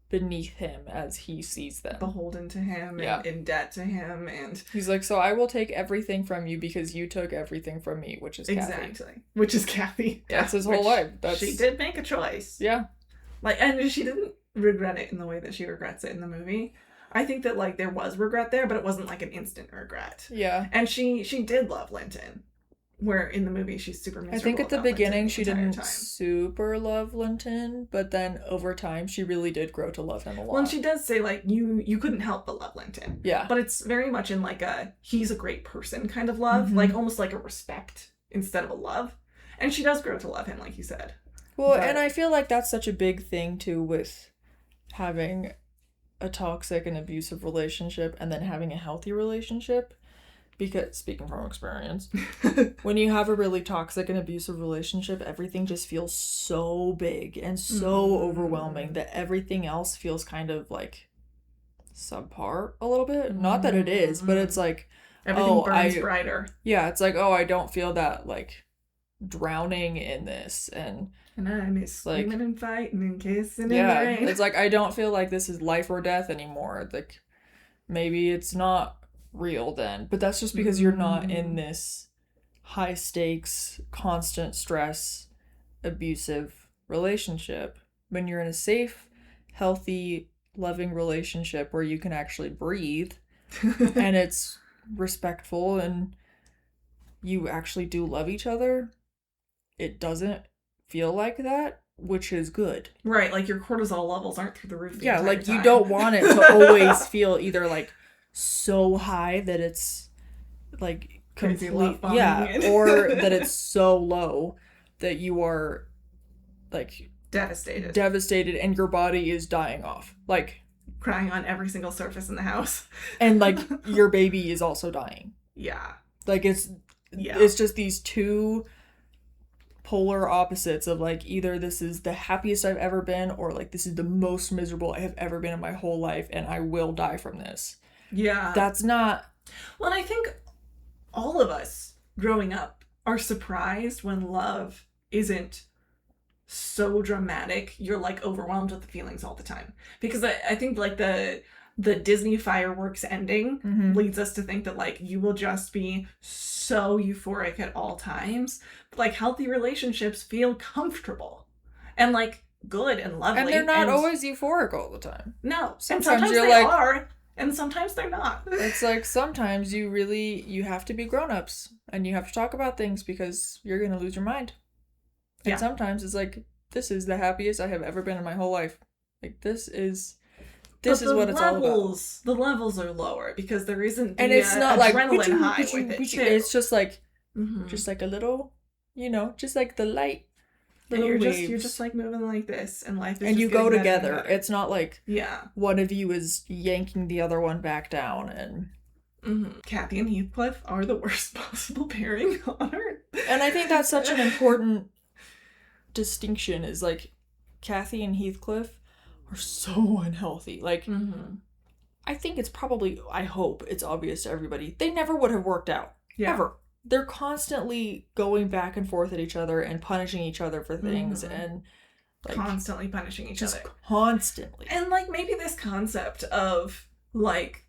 beneath him as he sees them. Beholden to him and in debt to him. And he's like, so I will take everything from you because you took everything from me, which is Kathy. Exactly. Which is Kathy. That's his whole life. She did make a choice. Yeah. Like, and she didn't regret it in the way that she regrets it in the movie. I think that, like, there was regret there, but it wasn't, like, an instant regret. Yeah. And she did love Linton. Where in the movie she's super miserable. I think at the beginning she didn't super love Linton, but then over time she really did grow to love him a lot. Well, and she does say, like, you couldn't help but love Linton. Yeah. But it's very much in, like, a he's a great person kind of love. Like, almost like a respect instead of a love. And she does grow to love him, like you said. Well, and I feel like that's such a big thing, too, with having a toxic and abusive relationship and then having a healthy relationship. Because, speaking from experience, when you have a really toxic and abusive relationship, everything just feels so big and so overwhelming that everything else feels kind of, like, subpar a little bit. Not that it is, but it's like... Everything burns brighter. Yeah, it's like, I don't feel that, like, drowning in this, and I miss like, swimming and fighting and kissing in the rain. It's like, I don't feel like this is life or death anymore. Like, maybe it's not real then, but that's just because you're not in this high stakes, constant stress, abusive relationship. When you're in a safe, healthy, loving relationship where you can actually breathe and it's respectful and you actually do love each other, it doesn't feel like that, which is good. Right, like your cortisol levels aren't through the roof the entire like time. You don't want it to always feel either like so high that it's like crazy complete, or that it's so low that you are like devastated and your body is dying off, like crying on every single surface in the house, and like your baby is also dying. Like it's just these two polar opposites of like either this is the happiest I've ever been or like this is the most miserable I have ever been in my whole life and I will die from this. That's not... Well, and I think all of us growing up are surprised when love isn't so dramatic. You're like overwhelmed with the feelings all the time. Because I think like the Disney fireworks ending leads us to think that like you will just be so euphoric at all times. But, like healthy relationships feel comfortable and like good and lovely. And they're not always euphoric all the time. No. Sometimes you're they are. And sometimes they're not. It's like sometimes you have to be grown-ups and you have to talk about things because you're going to lose your mind. And sometimes it's like, this is the happiest I have ever been in my whole life. Like, this is what it's all about. The levels are lower because there isn't the and it's not adrenaline like, high with it too. It's just like, just like a little, just like the light. And you're just like moving like this, and life is and just you go together. Better. It's not like one of you is yanking the other one back down. And Kathy and Heathcliff are the worst possible pairing on earth. And I think that's such an important distinction. Is like Kathy and Heathcliff are so unhealthy. Like I think it's probably, I hope it's obvious to everybody, they never would have worked out ever. They're constantly going back and forth at each other and punishing each other for things. And Like, constantly punishing each other. Constantly. And, like, maybe this concept of, like,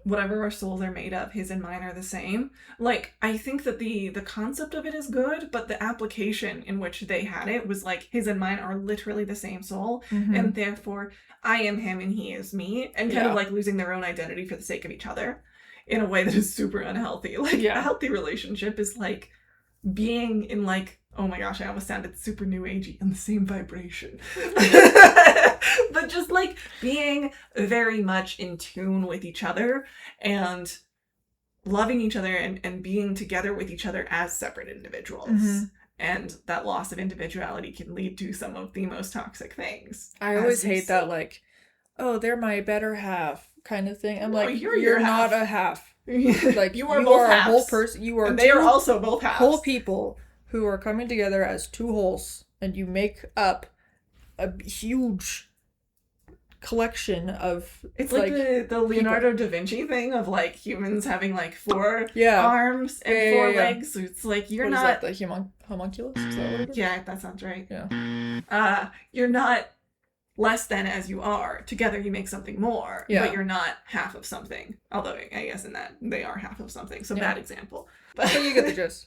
whatever our souls are made of, his and mine are the same. Like, I think that the concept of it is good, but the application in which they had it was like, his and mine are literally the same soul, and therefore I am him and he is me, and kind of like losing their own identity for the sake of each other in a way that is super unhealthy. Like, a healthy relationship is like being in, like, oh my gosh, I almost sounded super new agey, in the same vibration. But just like being very much in tune with each other and loving each other and being together with each other as separate individuals. And that loss of individuality can lead to some of the most toxic things. I always hate that, like, oh, they're my better half kind of thing. I'm like, you're not a half. Like, you are both a halves. whole person. You are and they are also both halves. Whole people who are coming together as two wholes, and you make up a huge collection of... It's like the Leonardo da Vinci thing of, like, humans having, like, four arms and four legs. It's like, you're what not... Is that, the homunculus? Is that what it is? Yeah, that sounds right. Yeah. You're not less than as you are. Together you make something more, but you're not half of something. Although, I guess in that, they are half of something. So, bad example. But so you get the gist.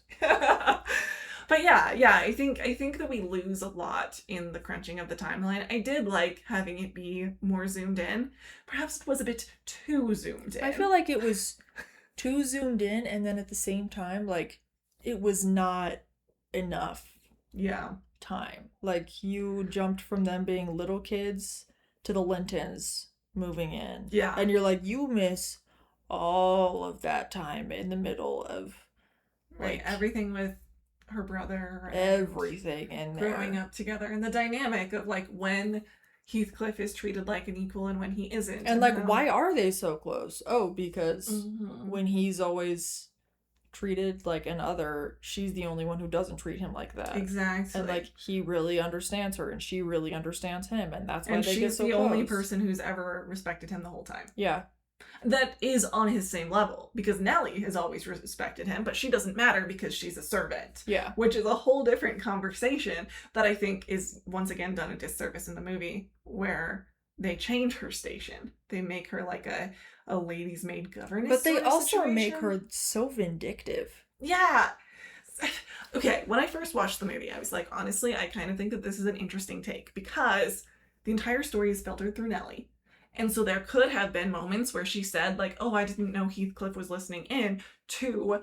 But yeah, I think that we lose a lot in the crunching of the timeline. I did like having it be more zoomed in. Perhaps it was a bit too zoomed in. I feel like it was too zoomed in, and then at the same time, like, it was not enough time. Like, you jumped from them being little kids to the Lintons moving in. Yeah. And you're like, you miss all of that time in the middle of, like, everything with her brother, everything, and growing up together, and the dynamic of, like, when Heathcliff is treated like an equal and when he isn't, and like, why are they so close? Oh, because when he's always treated like an other, she's the only one who doesn't treat him like that. Exactly. And, like, he really understands her, and she really understands him, and that's why they get so close. And she's the only person who's ever respected him the whole time. Yeah. That is on his same level, because Nellie has always respected him, but she doesn't matter because she's a servant. Yeah. Which is a whole different conversation that I think is, once again, done a disservice in the movie, where they change her station. They make her like a lady's maid governess. But they also make her so vindictive. Yeah. Okay, when I first watched the movie, I was like, honestly, I kind of think that this is an interesting take, because the entire story is filtered through Nellie. And so there could have been moments where she said, like, oh, I didn't know Heathcliff was listening in, to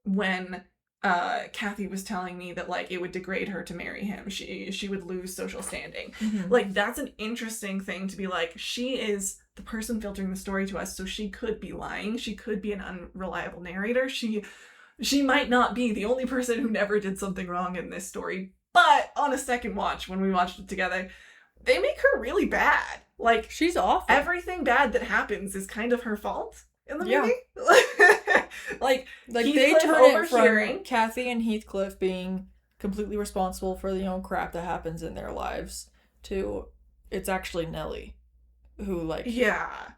when Kathy was telling me that, like, it would degrade her to marry him. She would lose social standing. Like, that's an interesting thing to be like, she is the person filtering the story to us, so she could be lying. She could be an unreliable narrator. She might not be the only person who never did something wrong in this story. But on a second watch, when we watched it together, they make her really bad. Like, she's awful. Everything bad that happens is kind of her fault in the movie. like they turn it from Kathy and Heathcliff being completely responsible for the crap that happens in their lives to it's actually Nellie who, like,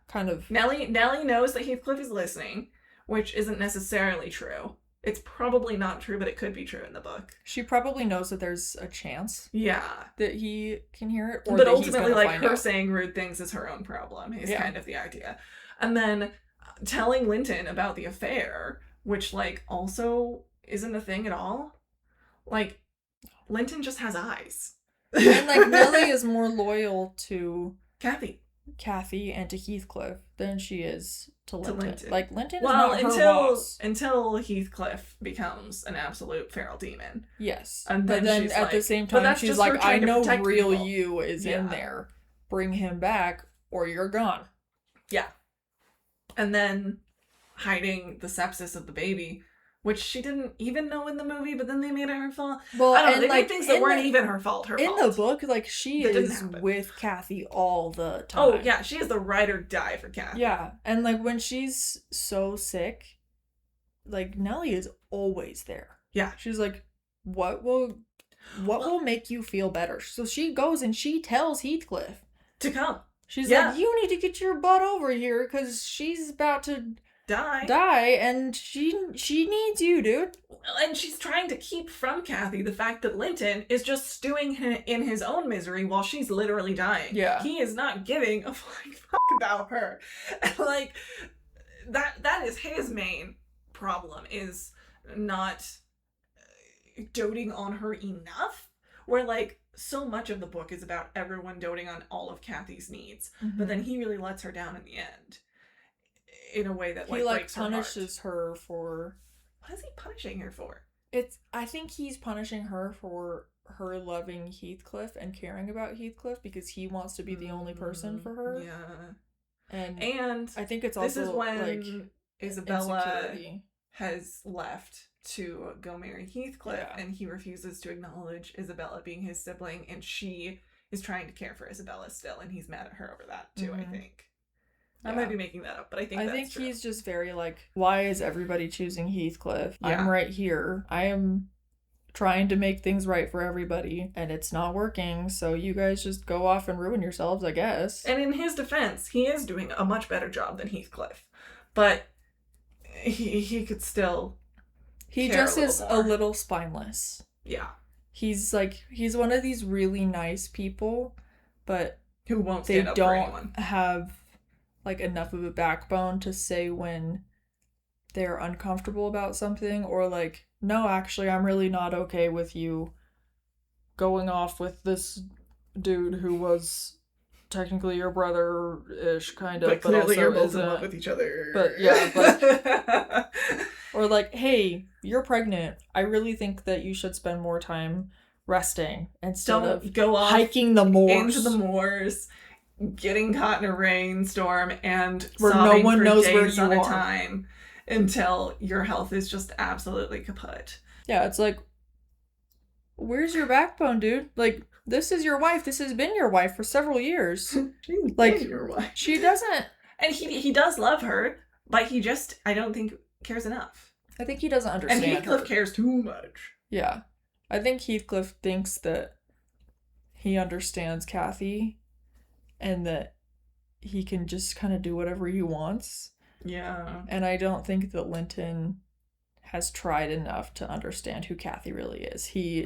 kind of... Nellie knows that Heathcliff is listening, which isn't necessarily true. It's probably not true, but it could be true in the book. She probably knows that there's a chance. That he can hear it. Or but that ultimately, like, her out. Saying rude things is her own problem, is kind of the idea. And then telling Linton about the affair, which, like, also isn't a thing at all. Like, Linton just has eyes. And, like, Nellie is more loyal to... Kathy and to Heathcliff than she is to Linton. Like, Linton is not her boss. Until Heathcliff becomes an absolute feral demon. Yes. And then she's at like, the same time, she's like, I know real people. You is in there. Bring him back or you're gone. Yeah. And then hiding the sepsis of the baby, which she didn't even know in the movie, but then they made it her fault. Well, I don't know, they made things that weren't even her fault. In the book, like, she is with Kathy all the time. Oh, yeah, she is the ride or die for Kathy. Yeah, and, like, when she's so sick, like, Nellie is always there. Yeah. She's like, what will make you feel better? So she goes and she tells Heathcliff to come. She's like, you need to get your butt over here because she's about to... die, and she needs you, dude. And she's trying to keep from Kathy the fact that Linton is just stewing in his own misery while she's literally dying. Yeah. He is not giving a flying fuck about her. Like, that is his main problem, is not doting on her enough. Where, like, so much of the book is about everyone doting on all of Kathy's needs. Mm-hmm. But then he really lets her down in the end. In a way that, like, he, like, breaks punishes her for... What is he punishing her for? I think he's punishing her for her loving Heathcliff and caring about Heathcliff because he wants to be the only person for her. Yeah. And I think it's also, this is when, like, Isabella insecurity. has left to go marry Heathcliff, and he refuses to acknowledge Isabella being his sibling, and she is trying to care for Isabella still, and he's mad at her over that too. I think I might be making that up, but I think true. He's just very like, why is everybody choosing Heathcliff? Yeah. I'm right here. I am trying to make things right for everybody, and it's not working, so you guys just go off and ruin yourselves, I guess. And in his defense, he is doing a much better job than Heathcliff, but he could still he just is a little spineless. Yeah. He's one of these really nice people, but who won't stand up for anyone. They don't have like enough of a backbone to say when they're uncomfortable about something, or like, no, actually, I'm really not okay with you going off with this dude who was technically your brother-ish, kind of, but clearly also you're both in love with each other. But yeah, but or like, hey, you're pregnant. I really think that you should spend more time resting instead of go off hiking the moors. Into the moors, getting caught in a rainstorm, and where no one knows where you you are. Time until your health is just absolutely kaput. Yeah, it's like, where's your backbone, dude? Like, this is your wife. This has been your wife for several years. She's like, your wife. She doesn't. And he does love her, but he just, I don't think, cares enough. I think he doesn't understand. And Heathcliff cares too much. Yeah. I think Heathcliff thinks that he understands Kathy and that he can just kind of do whatever he wants. Yeah. And I don't think that Linton has tried enough to understand who Kathy really is. He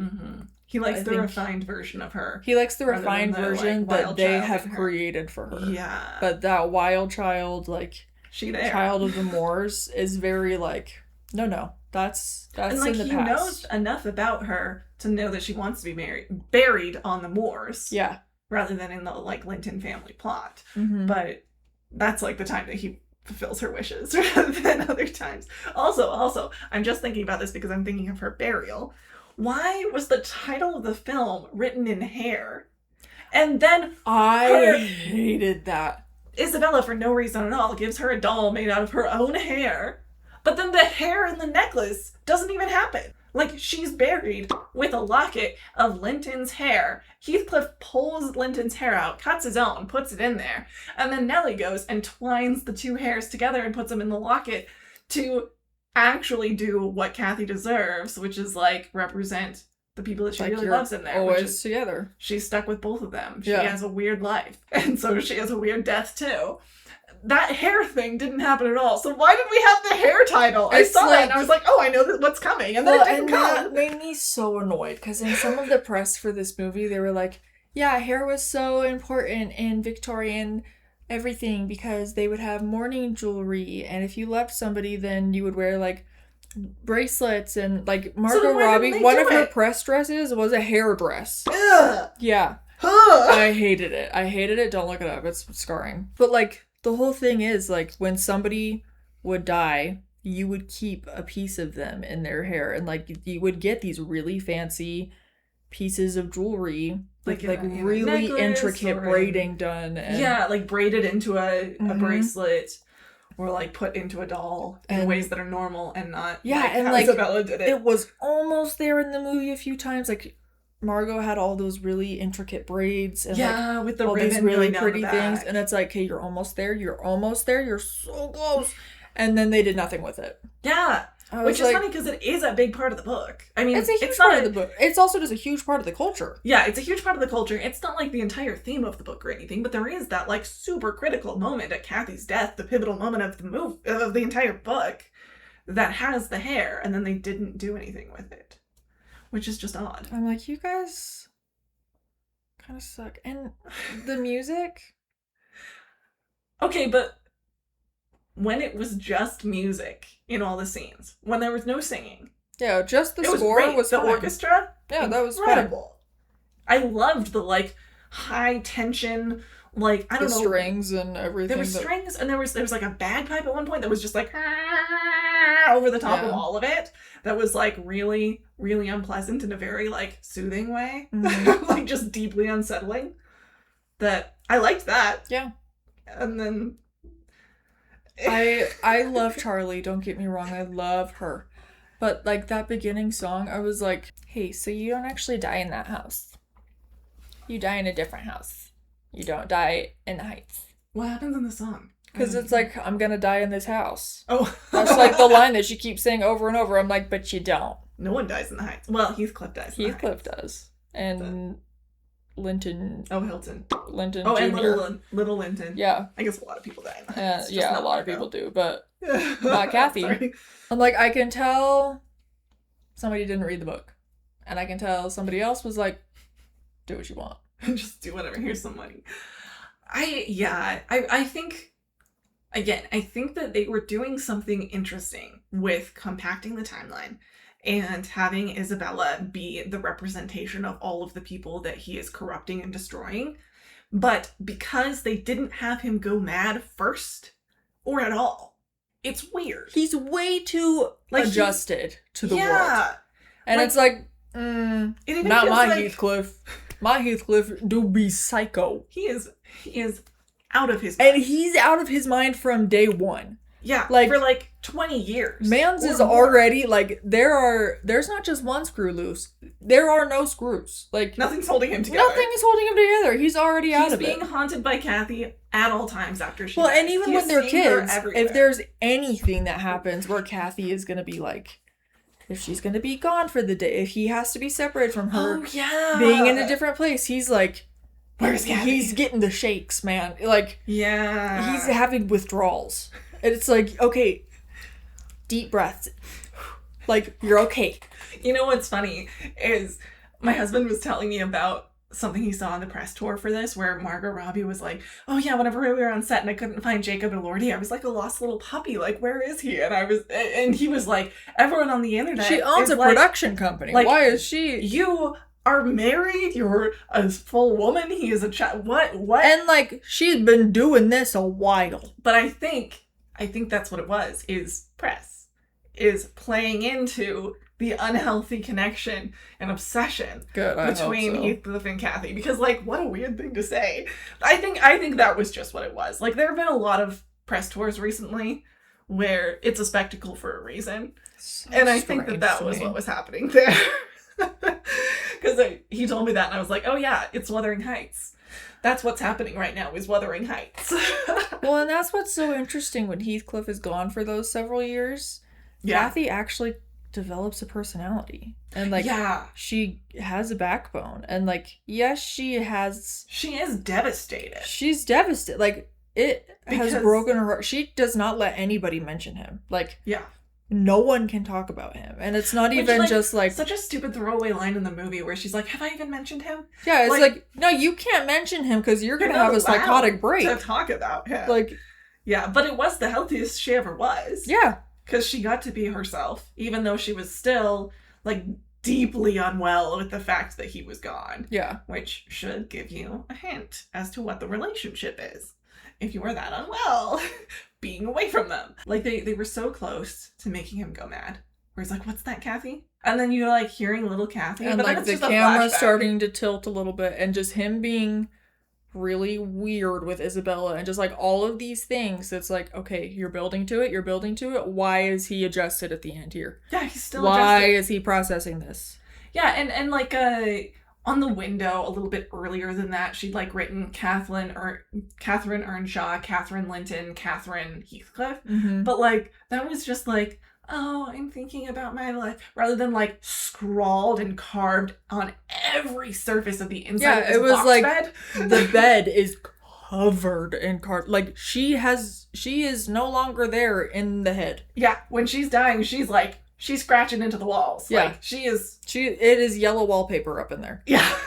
likes the refined version of her. He likes the refined version that they have created for her. Yeah. But that wild child, like, child of the moors is very like, no, that's and like, in the he past. knows enough about her to know that she wants to be buried on the moors. Yeah. Rather than in the, like, Linton family plot. Mm-hmm. But that's, like, the time that he fulfills her wishes rather than other times. Also, I'm just thinking about this because I'm thinking of her burial. Why was the title of the film written in hair? And then I hated that. Isabella, for no reason at all, gives her a doll made out of her own hair. But then the hair in the necklace doesn't even happen. Like, she's buried with a locket of Linton's hair. Heathcliff pulls Linton's hair out, cuts his own, puts it in there. And then Nellie goes and twines the two hairs together and puts them in the locket to actually do what Kathy deserves, which is, like, represent the people that she really loves in there. Always together. She's stuck with both of them. She has a weird life. And so she has a weird death, too. That hair thing didn't happen at all. So why did we have the hair title? I saw that and I was like, oh, I know what's coming. And then it didn't come. That made me so annoyed because in some of the press for this movie, they were like, yeah, hair was so important in Victorian everything because they would have mourning jewelry. And if you left somebody, then you would wear like bracelets. And like Margot Robbie, one of her press dresses was a hair dress. Ugh. Yeah. I hated it. Don't look it up. It's scarring. But like, the whole thing is, like, when somebody would die, you would keep a piece of them in their hair. And, like, you would get these really fancy pieces of jewelry with, like really intricate braiding done. And, like, braided into a bracelet or, like, put into a doll in ways that are normal and not and, how Isabella did it. It was almost there in the movie a few times. Like, Margot had all those really intricate braids and with the all ribbon these really going pretty down the things, back. and it's like, okay, you're almost there, you're so close, and then they did nothing with it. Yeah, Which is funny because it is a big part of the book. I mean, it's a huge part of the book. It's also just a huge part of the culture. Yeah, it's a huge part of the culture. It's not like the entire theme of the book or anything, but there is that like super critical moment at Kathy's death, the pivotal moment of the entire book, that has the hair, and then they didn't do anything with it, which is just odd. I'm like, you guys kind of suck. And the music. Okay, but when it was just music in all the scenes, when there was no singing. Yeah, just the score was the fine. orchestra. Yeah, that was incredible. I loved the like high tension, like I don't know, strings and everything. There were strings, and there was like a bagpipe at one point that was just like over the top of all of it. That was like really, really unpleasant in a very like soothing way, like just deeply unsettling. That I liked that. Yeah, and then. I love Charlie, don't get me wrong, I love her. But like that beginning song, I was like, hey, so you don't actually die in that house. You die in a different house. You don't die in the Heights. What happens in the song? Because it's like, I'm gonna die in this house. Oh. That's like the line that she keeps saying over and over. I'm like, but you don't. No one dies in the Heights. Well, Heathcliff dies in the Heights. Heathcliff does. And Linton. Oh, Hilton. Linton Oh, Jr. and little Linton. Yeah. I guess a lot of people die in the Heights. Yeah, a lot of people do, but not Kathy. Sorry. I'm like, I can tell somebody didn't read the book. And I can tell somebody else was like, do what you want. Just do whatever. Here's some money. I think, again, I think that they were doing something interesting with compacting the timeline and having Isabella be the representation of all of the people that he is corrupting and destroying. But because they didn't have him go mad first, or at all, it's weird. He's way too adjusted to the world. And it's like, not my like... Heathcliff. My Heathcliff do be psycho. He is out of his mind. And he's out of his mind from day one. Yeah, like for like 20 years. Mans is already like there's not just one screw loose. There are no screws. Like nothing's holding him together. Nothing is holding him together. He's already out of it. He's being haunted by Kathy at all times after she dies. And even when they're kids, if there's anything that happens where Kathy is gonna be like, if she's gonna be gone for the day, if he has to be separated from her, being in a different place, he's like, where's Kathy? He's getting the shakes, man. Like, yeah, he's having withdrawals. And it's like, okay, deep breaths. Like, you're okay. You know what's funny is my husband was telling me about something he saw on the press tour for this, where Margot Robbie was like, oh yeah, whenever we were on set and I couldn't find Jacob Elordi, I was like a lost little puppy. Like, where is he? And he was like, everyone on the internet. She owns a production company. Like, why is she? You are married. You're a full woman. He is a child. What? And like, she's been doing this a while. But I think that's what it was, is press. Is playing into the unhealthy connection and obsession between Heathcliff and Kathy. Because, like, what a weird thing to say. I think that was just what it was. Like, there have been a lot of press tours recently where it's a spectacle for a reason. And I think that was what was happening there. Because he told me that and I was like, oh yeah, it's Wuthering Heights. That's what's happening right now, is Wuthering Heights. Well, and that's what's so interesting when Heathcliff is gone for those several years. Yeah. Kathy actually develops a personality. And, like, she has a backbone. And, like, yes, she is devastated. She's devastated. Like, it has broken her heart. She does not let anybody mention him. Like, no one can talk about him. And it's not even just like... Such a stupid throwaway line in the movie where she's like, have I even mentioned him? Yeah, it's like no, you can't mention him because you're going to have a psychotic break. To talk about him. Like... Yeah, but it was the healthiest she ever was. Yeah. Because she got to be herself, even though she was still, like, deeply unwell with the fact that he was gone. Yeah. Which should give you a hint as to what the relationship is. If you are that unwell, being away from them. Like, they were so close to making him go mad. Where he's like, what's that, Kathy? And then you're, like, hearing little Kathy. And, but like, the camera starting to tilt a little bit. And just him being really weird with Isabella. And just, like, all of these things. It's like, okay, you're building to it. Why is he adjusted at the end here? Yeah, he's still Why adjusted. is he processing this? Yeah, and like, on the window a little bit earlier than that, she'd like written Catherine Earnshaw, Catherine Linton, Catherine Heathcliff. Mm-hmm. But like, that was just like oh, I'm thinking about my life, rather than like scrawled and carved on every surface of the inside of this it was box like bed. the bed is covered in carved. Like she is no longer there in the head. Yeah, when she's dying, she's scratching into the walls. Yeah. Like It is yellow wallpaper up in there. Yeah.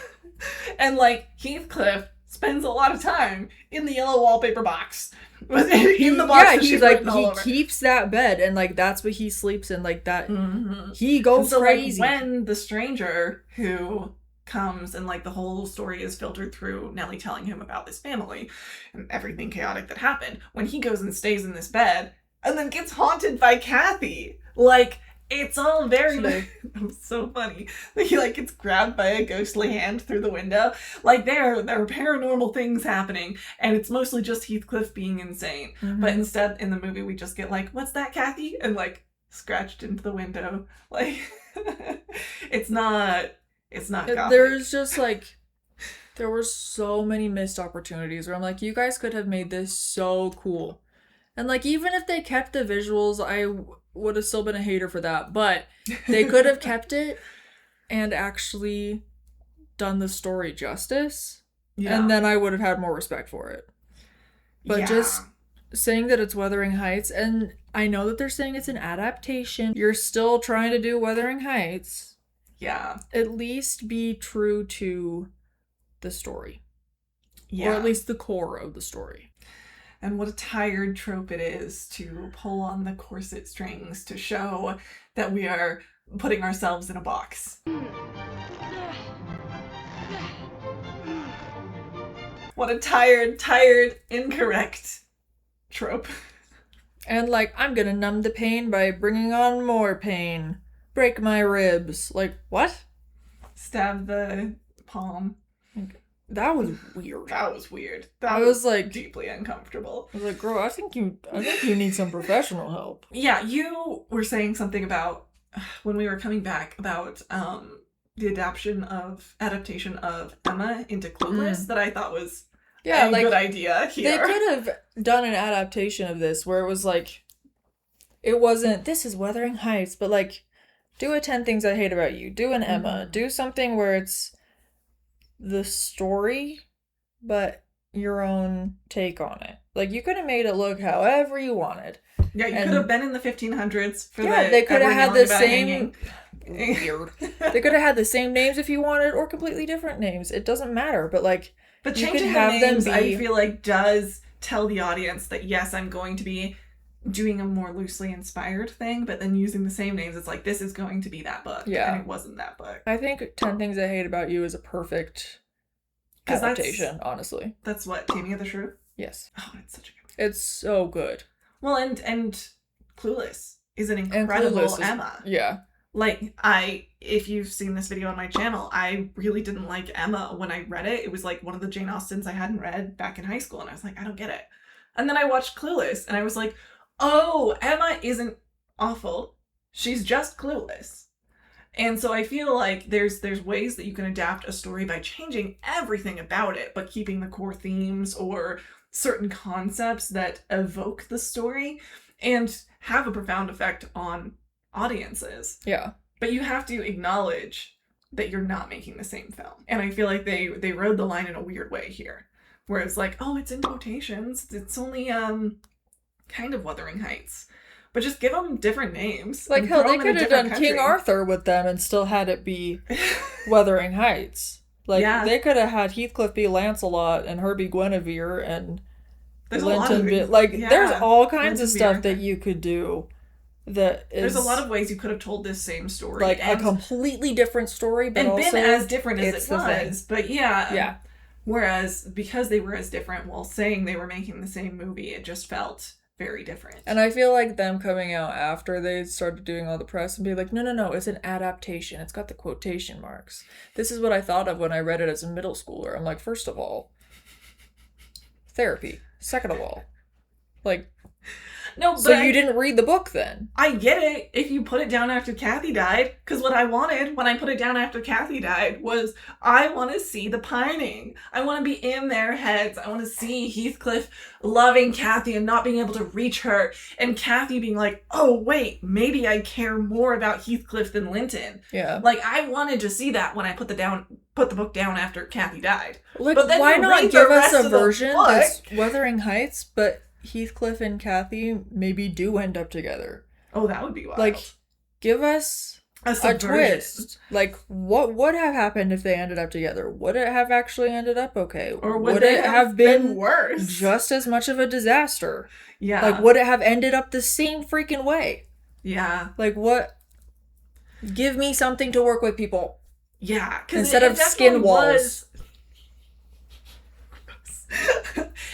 And like Heathcliff spends a lot of time in the yellow wallpaper box. In the box that he's she's like written all over. keeps that bed and like that's what he sleeps in, like that. Mm-hmm. He goes so, crazy. Like, when the stranger who comes and like the whole story is filtered through Nellie telling him about this family and everything chaotic that happened, when he goes and stays in this bed and then gets haunted by Kathy, like it's all very it was so funny. He like gets grabbed by a ghostly hand through the window. Like there are paranormal things happening, and it's mostly just Heathcliff being insane. Mm-hmm. But instead, in the movie, we just get like, "What's that, Kathy?" and like scratched into the window. Like it's not gothic. There's just like there were so many missed opportunities where I'm like, you guys could have made this so cool. And like even if they kept the visuals, I would have still been a hater for that, but they could have kept it and actually done the story justice. Yeah. And then I would have had more respect for it. But just saying that it's Wuthering Heights, and I know that they're saying it's an adaptation. You're still trying to do Wuthering Heights. Yeah. At least be true to the story. Yeah. Or at least the core of the story. And what a tired trope it is to pull on the corset strings to show that we are putting ourselves in a box. What a tired, incorrect trope. And like, I'm gonna numb the pain by bringing on more pain. Break my ribs. Like, what? Stab the palm. That was weird. That was weird. I was like deeply uncomfortable. I was like, girl, I think you need some professional help. Yeah, you were saying something about when we were coming back about the adaptation of Emma into Clueless that I thought was a good idea here. They could have done an adaptation of this where it was like, it wasn't, this is Wuthering Heights, but like, do a 10 Things I Hate About You. Do an Emma. Do something where it's the story, but your own take on it. Like, you could have made it look however you wanted. Yeah, you could have been in the 1500s for they could have had the same... Weird. They could have had the same names if you wanted, or completely different names. It doesn't matter, but like... But changing the names, I feel like, does tell the audience that, yes, I'm going to be doing a more loosely inspired thing, but then using the same names, it's like, this is going to be that book. Yeah. And it wasn't that book. I think 10 Things I Hate About You is a perfect adaptation, honestly. That's what, Taming of the Shrew? Yes. Oh, it's such a good movie. It's so good. Well, and Clueless is an incredible Emma. Yeah. Like, if you've seen this video on my channel, I really didn't like Emma when I read it. It was like one of the Jane Austens I hadn't read back in high school, and I was like, I don't get it. And then I watched Clueless, and I was like, oh, Emma isn't awful. She's just clueless. And so I feel like there's ways that you can adapt a story by changing everything about it, but keeping the core themes or certain concepts that evoke the story and have a profound effect on audiences. Yeah. But you have to acknowledge that you're not making the same film. And I feel like they rode the line in a weird way here. Where it's like, oh, it's in quotations. It's only kind of Wuthering Heights. But just give them different names. Like, hell, they could have done King Arthur with them and still had it be Wuthering Heights. Like, they could have had Heathcliff be Lancelot and her be Guinevere and Linton be... Like, there's all kinds of stuff that you could do that is... There's a lot of ways you could have told this same story. Like, a completely different story, but and also... been as different as it was. But yeah. Whereas, because they were as different while saying they were making the same movie, it just felt very different. And I feel like them coming out after they started doing all the press and be like, no, it's an adaptation. It's got the quotation marks. This is what I thought of when I read it as a middle schooler. I'm like, first of all, therapy. Second of all, like... No, but So you didn't read the book then? I get it if you put it down after Kathy died, because what I wanted when I put it down after Kathy died was I want to see the pining. I want to be in their heads. I want to see Heathcliff loving Kathy and not being able to reach her, and Kathy being like, oh wait, maybe I care more about Heathcliff than Linton. Yeah. Like, I wanted to see that when I put the book down after Kathy died. Like, But then why you not read give the us rest a of the version book. that's Wuthering Heights, but Heathcliff and Kathy maybe do end up together? Oh, that would be wild. Like, give us a twist. Like, what would have happened if they ended up together? Would it have actually ended up okay? Or would it have been worse? Just as much of a disaster? Yeah. Like, would it have ended up the same freaking way? Yeah. Like, what? Give me something to work with, people. Yeah. Instead of skin walls.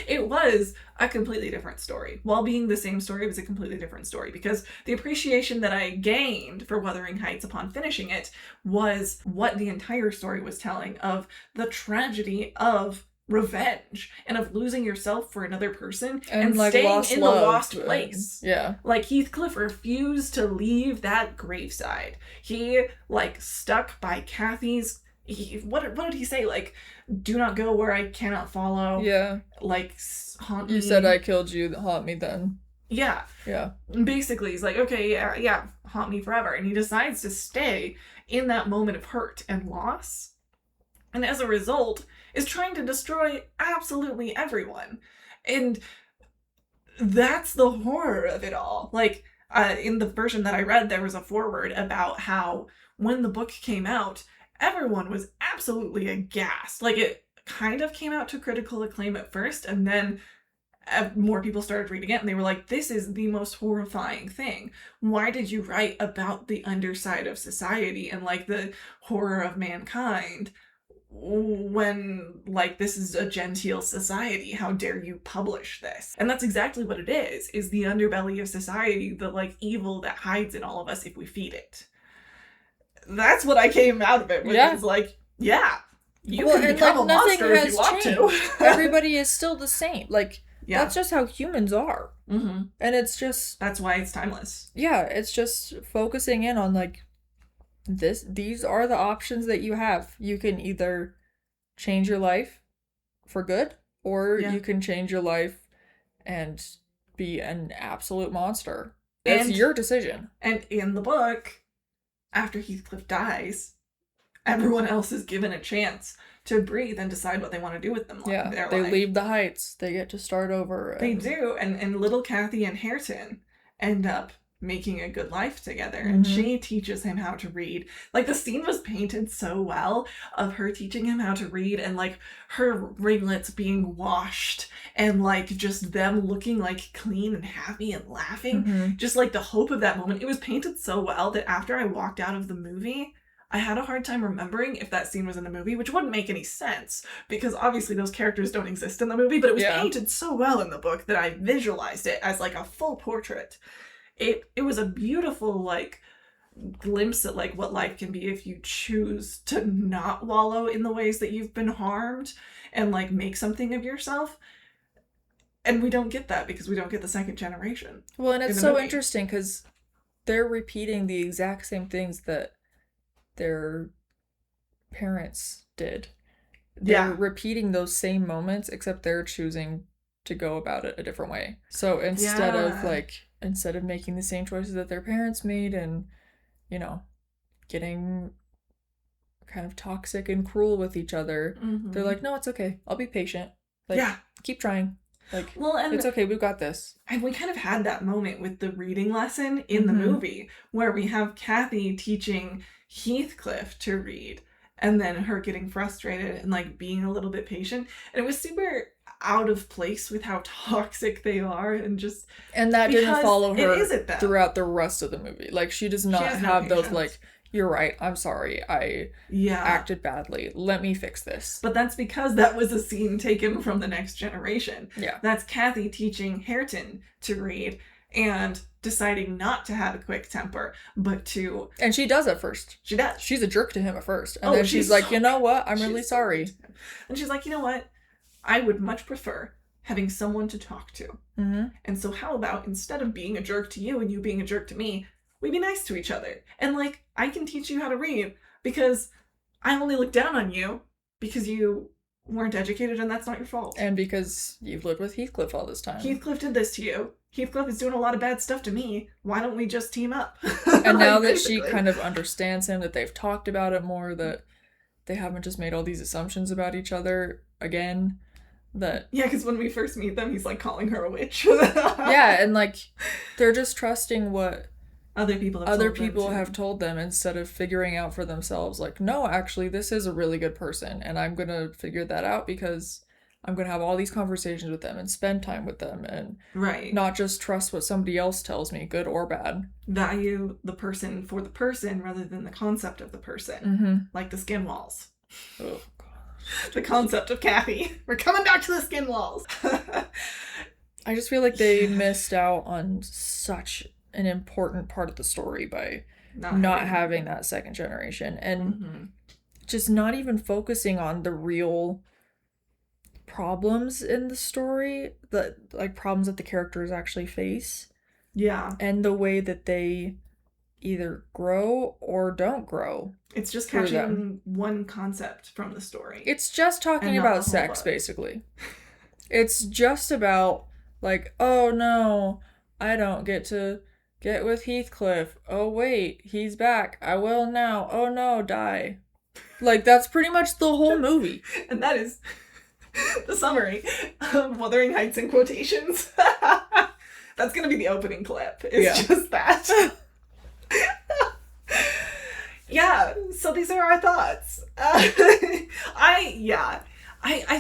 It was a completely different story. While being the same story, it was a completely different story, because the appreciation that I gained for Wuthering Heights upon finishing it was what the entire story was telling of the tragedy of revenge and of losing yourself for another person and like, staying in the lost and, place. Yeah. Like, Heathcliff refused to leave that graveside. He, like, stuck by Kathy's... What did he say? Like, do not go where I cannot follow. Yeah. Like, haunt me. You said I killed you, haunt me then. Yeah. Yeah. Basically, he's like, okay, yeah, haunt me forever. And he decides to stay in that moment of hurt and loss. And as a result, is trying to destroy absolutely everyone. And that's the horror of it all. Like, in the version that I read, there was a foreword about how when the book came out, everyone was absolutely aghast. Like, it kind of came out to critical acclaim at first, and then more people started reading it, and they were like, this is the most horrifying thing. Why did you write about the underside of society and, like, the horror of mankind when, like, this is a genteel society? How dare you publish this? And that's exactly what it is the underbelly of society, the, like, evil that hides in all of us if we feed it. That's what I came out of it with. Yeah. It's like, yeah, you can become a monster if you want to. Everybody is still the same. Like, yeah. That's just how humans are. Mm-hmm. And it's just... That's why it's timeless. Yeah, it's just focusing in on, like, these are the options that you have. You can either change your life for good, or you can change your life and be an absolute monster. It's your decision. And in the book, after Heathcliff dies, everyone else is given a chance to breathe and decide what they want to do with them. Yeah, they leave the Heights. They get to start over. They do, and little Kathy and Hareton end up making a good life together, and she teaches him how to read. Like, the scene was painted so well of her teaching him how to read, and, like, her ringlets being washed, and, like, just them looking, like, clean and happy and laughing. Just, like, the hope of that moment. It was painted so well that after I walked out of the movie, I had a hard time remembering if that scene was in the movie, which wouldn't make any sense, because obviously those characters don't exist in the movie, but it was painted so well in the book that I visualized it as, like, a full portrait. It was a beautiful, like, glimpse at, like, what life can be if you choose to not wallow in the ways that you've been harmed and, like, make something of yourself. And we don't get that because we don't get the second generation. Well, and it's so interesting because they're repeating the exact same things that their parents did. They're repeating those same moments, except they're choosing to go about it a different way. So instead of making the same choices that their parents made and, you know, getting kind of toxic and cruel with each other, they're like, no, it's okay. I'll be patient. Like, keep trying. Like, well, and it's okay. We've got this. And we kind of had that moment with the reading lesson in the movie where we have Kathy teaching Heathcliff to read and then her getting frustrated and, like, being a little bit patient. And it was super out of place with how toxic they are and that didn't follow her throughout the rest of the movie. Like, she does not have those, like, you're right, I'm sorry, I acted badly, let me fix this. But that's because that was a scene taken from The Next Generation. Yeah. That's Kathy teaching Hareton to read and deciding not to have a quick temper, but to... And she does at first. She does. She's a jerk to him at first. And then she's like, you know what? I'm really sorry. And she's like, you know what? I would much prefer having someone to talk to. Mm-hmm. And so how about, instead of being a jerk to you and you being a jerk to me, we be nice to each other. And, like, I can teach you how to read because I only look down on you because you weren't educated and that's not your fault. And because you've lived with Heathcliff all this time. Heathcliff did this to you. Heathcliff is doing a lot of bad stuff to me. Why don't we just team up? And now Like, that she basically. kind of understands him, that they've talked about it more, that they haven't just made all these assumptions about each other again, that... Yeah, because when we first meet them, he's, like, calling her a witch. Yeah, and, like, they're just trusting what other people have told them instead of figuring out for themselves, like, no, actually, this is a really good person, and I'm gonna figure that out because I'm gonna have all these conversations with them and spend time with them and Right. not just trust what somebody else tells me, good or bad. Value the person for the person rather than the concept of the person. Mm-hmm. Like the skin walls. Oh, The concept of Kathy. We're coming back to the skin walls. I just feel like they missed out on such an important part of the story by not having that second generation and just not even focusing on the real problems in the story, the like problems that the characters actually face. Yeah. And the way that they either grow or don't grow. It's just catching one concept from the story. It's just talking about sex, basically. It's just about, like, oh no, I don't get to get with Heathcliff. Oh wait, he's back. I will now. Oh no, die. Like, that's pretty much the whole movie. And that is the summary of Wuthering Heights in quotations. That's gonna be the opening clip. It's just that. Yeah, so these are our thoughts. I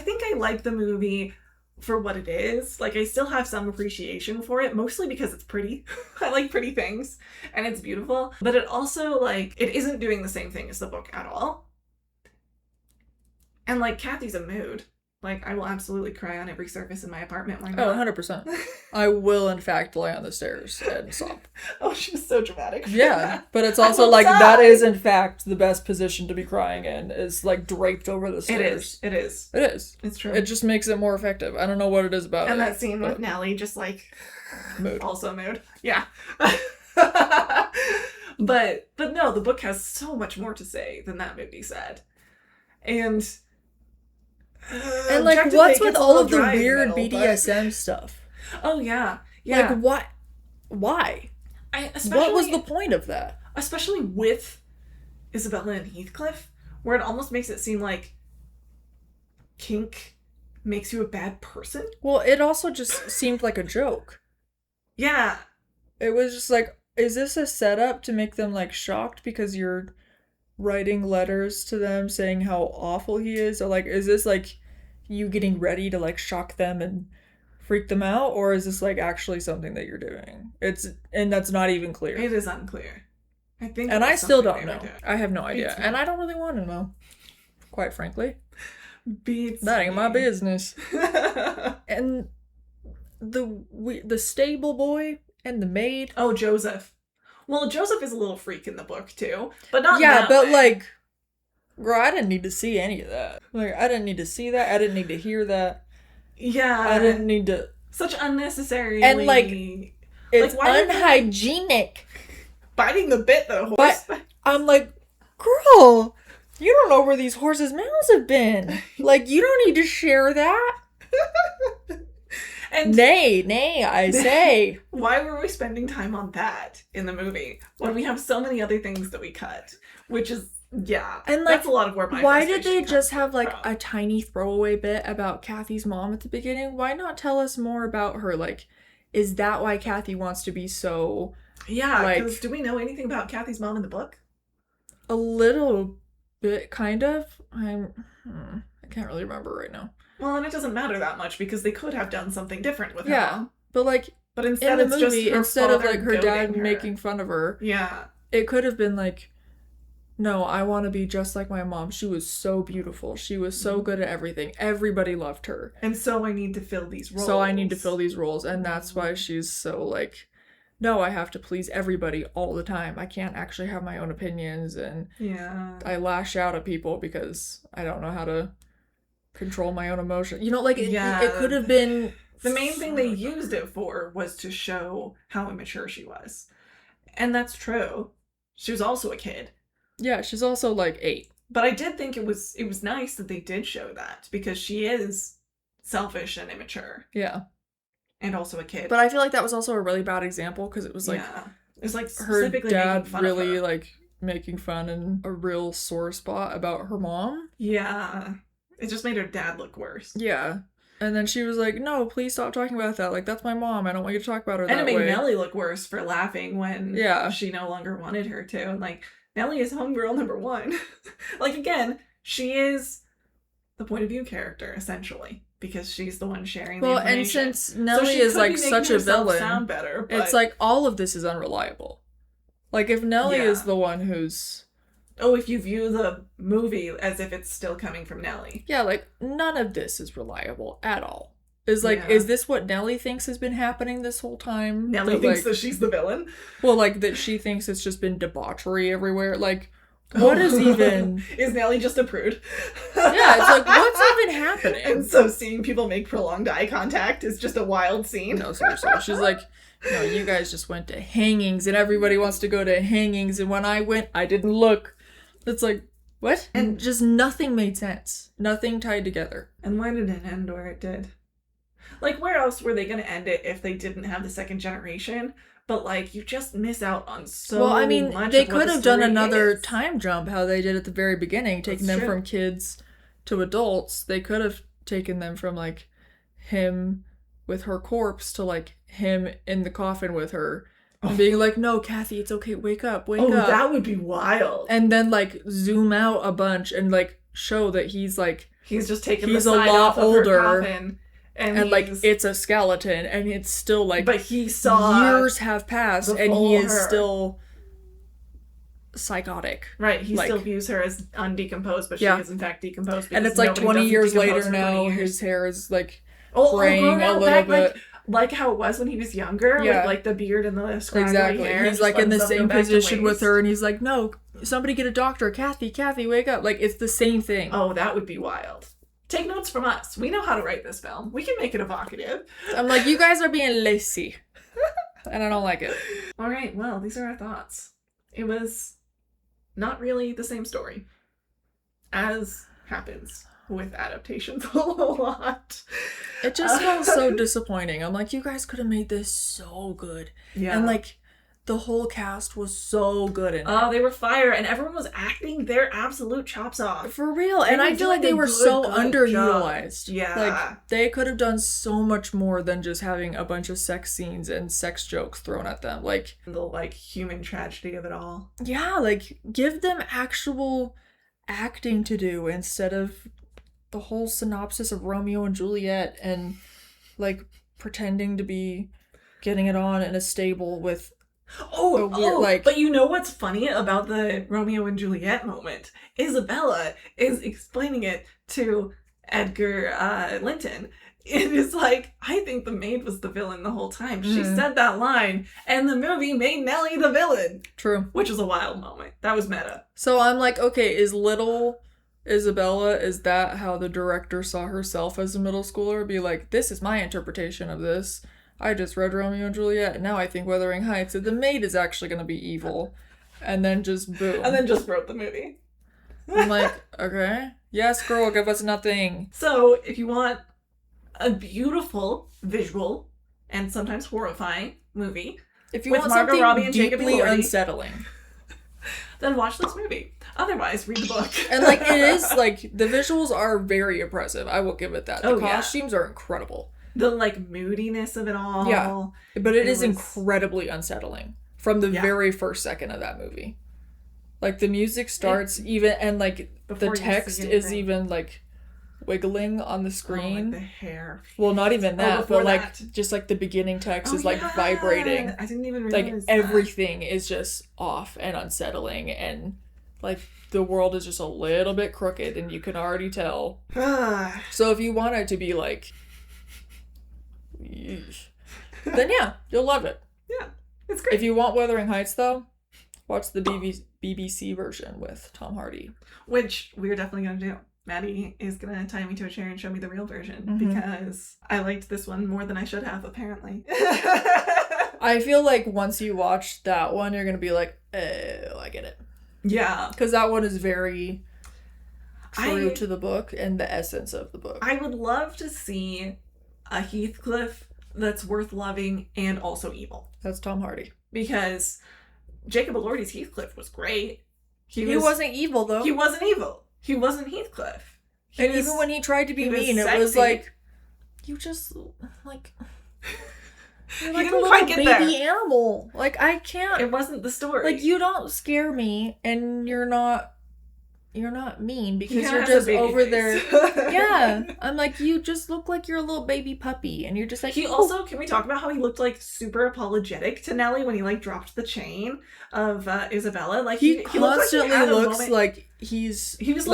think I like the movie for what it is. Like, I still have some appreciation for it, mostly because it's pretty. I like pretty things, and it's beautiful. But it also, like, it isn't doing the same thing as the book at all. And, like, Kathy's a mood. Like, I will absolutely cry on every surface in my apartment. Why not? Oh, 100%. I will, in fact, lay on the stairs and sob. Oh, she was so dramatic. Yeah, but it's also, like, that is, in fact, the best position to be crying in, is, like, draped over the stairs. It is. It is. It's true. It just makes it more effective. I don't know what it is about it. And that scene with Nellie, just, like... Mood. Also mood. Yeah. But no, the book has so much more to say than that movie said. And like, what's with all of the weird BDSM stuff? Oh, yeah. Yeah. Like, what? Why? What was the point of that? Especially with Isabella and Heathcliff, where it almost makes it seem like kink makes you a bad person. Well, it also just seemed like a joke. Yeah. It was just like, is this a setup to make them, like, shocked because you're writing letters to them saying how awful he is? Or, like, is this, like, you getting ready to, like, shock them and freak them out? Or is this, like, actually something that you're doing? And that's not even clear. It is unclear. I think. And I still don't know. I have no idea. And I don't really want to know, quite frankly. That ain't my business. And the stable boy and the maid. Oh, Joseph. Well, Joseph is a little freak in the book, too. But not yeah, that but, way. like, girl, I didn't need to see any of that. Like, I didn't need to see that. I didn't need to hear that. Yeah. I didn't need to... Such unnecessary. And, like, it's like, unhygienic. Biting the bit, though, horse. But I'm like, girl, you don't know where these horses' mouths have been. Like, you don't need to share that. And nay, I say. Why were we spending time on that in the movie when we have so many other things that we cut? Which is, yeah, and like, that's a lot of where my why did they just have, like, from. a tiny throwaway bit about Kathy's mom at the beginning? Why not tell us more about her? Like, is that why Kathy wants to be so... Yeah, like, because do we know anything about Kathy's mom in the book? A little bit, kind of. I can't really remember right now. Well, and it doesn't matter that much because they could have done something different with her. Yeah, but like, but instead in the it's movie, just instead of like her dad goading her. making fun of her, yeah, it could have been like, no, I want to be just like my mom. She was so beautiful. She was so good at everything. Everybody loved her. And so I need to fill these roles. And that's why she's so like, no, I have to please everybody all the time. I can't actually have my own opinions, and yeah, I lash out at people because I don't know how to control my own emotion. You know, like, Yeah. it could have been... The main thing they used it for was to show how immature she was. And that's true. She was also a kid. Yeah, she's also, like, 8. But I did think it was nice that they did show that, because she is selfish and immature. Yeah. And also a kid. But I feel like that was also a really bad example, because it was, like... Yeah. It was, like, her dad fun really, of her. like, making fun and a real sore spot about her mom. Yeah. It just made her dad look worse. Yeah. And then she was like, no, please stop talking about that. Like, that's my mom. I don't want you to talk about her that way. And it made Nellie look worse for laughing when Yeah. she no longer wanted her to. And, like, Nellie is homegirl number 1. Like, again, she is the point of view character, essentially. Because she's the one sharing the information. And since Nellie is, like, such a villain, sound better, but... it's like, all of this is unreliable. Like, if Nellie is the one who's... Oh, if you view the movie as if it's still coming from Nellie. Yeah, like, none of this is reliable at all. Is like, is this what Nellie thinks has been happening this whole time? Nellie thinks that she's the villain? Well, like, that she thinks it's just been debauchery everywhere. Like, what is even... Is Nellie just a prude? Yeah, it's like, what's even happening? And so seeing people make prolonged eye contact is just a wild scene. No, seriously. She's like, no, you guys just went to hangings and everybody wants to go to hangings. And when I went, I didn't look. It's like, what? And just nothing made sense. Nothing tied together. And why did it end where it did? Like, where else were they going to end it if they didn't have the second generation? But, like, you just miss out on so much. Well, I mean, much they of what could the have done story another is. time jump, how they did at the very beginning, taking them from kids to adults. They could have taken them from, like, him with her corpse to, like, him in the coffin with her. And being like, no, Kathy, it's okay, wake up. Oh, that would be wild. And then, like, zoom out a bunch and, like, show that he's, like... He's just taking he's the side a lot off of older. her coffin. And like, it's a skeleton, and it's still, like... But he saw... Years have passed, and he is still psychotic. Right, he like, still views her as undecomposed, but she is, in fact, decomposed. And it's, like, 20 years later now, his hair is, like, graying a little bit. Like how it was when he was younger, with, like, the beard and the scraggly hair. He's, like, in the same position with her, and he's like, no, somebody get a doctor. Kathy, wake up. Like, it's the same thing. Oh, that would be wild. Take notes from us. We know how to write this film. We can make it evocative. I'm like, you guys are being lazy. And I don't like it. All right, well, these are our thoughts. It was not really the same story, as happens with adaptations a lot. It just felt so disappointing. I'm like, you guys could have made this so good. Yeah. And, like, the whole cast was so good in it. Oh, they were fire, and everyone was acting their absolute chops off. For real. And I feel like they were so underutilized. Job. Yeah. Like, they could have done so much more than just having a bunch of sex scenes and sex jokes thrown at them. Like, the, like, human tragedy of it all. Yeah, like, give them actual acting to do instead of the whole synopsis of Romeo and Juliet and, like, pretending to be getting it on in a stable with... But you know what's funny about the Romeo and Juliet moment? Isabella is explaining it to Edgar Linton. It is like, I think the maid was the villain the whole time. She said that line, and the movie made Nellie the villain. True. Which was a wild moment. That was meta. So I'm like, okay, is little Isabella, is that how the director saw herself as a middle schooler? Be like, this is my interpretation of this. I just read Romeo and Juliet, and now I think Wuthering Heights, that the maid is actually going to be evil. And then just boom. And then just wrote the movie. I'm like, okay. Yes, girl, give us nothing. So, if you want a beautiful, visual, and sometimes horrifying movie, if you with want Margot something Robbie and Jacob deeply Elordi, unsettling, then watch this movie. Otherwise, read the book. And, like, it is, like, the visuals are very impressive. I will give it that. The costumes are incredible. The, like, moodiness of it all. Yeah. But it is incredibly unsettling from the very first second of that movie. Like, the music starts and, like, the text is even, like, wiggling on the screen. Oh, like the hair. Well, not even that, but, like, just, like, the beginning text is, like, vibrating. I didn't even realize like, everything is just off and unsettling, and, like, the world is just a little bit crooked, and you can already tell. So if you want it to be, like... then yeah, you'll love it. Yeah, it's great. If you want Wuthering Heights, though, watch the BBC version with Tom Hardy. Which we're definitely going to do. Maddie is gonna tie me to a chair and show me the real version Mhm. because I liked this one more than I should have, apparently. I feel like once you watch that one, you're gonna be like, oh, I get it. Yeah. Because that one is very true to the book and the essence of the book. I would love to see a Heathcliff that's worth loving and also evil. That's Tom Hardy. Because Jacob Elordi's Heathcliff was great. He wasn't evil, though. He wasn't evil. He wasn't Heathcliff. Even when he tried to be mean, it was like, you just, like... You're like a little baby animal. Like, I can't... It wasn't the story. Like, you don't scare me, and you're not mean, because you're just over there. Yeah. I'm like, you just look like you're a little baby puppy, and you're just like... He also, can we talk about how he looked, like, super apologetic to Nellie when he, like, dropped the chain of Isabella? Like, he constantly looks like he was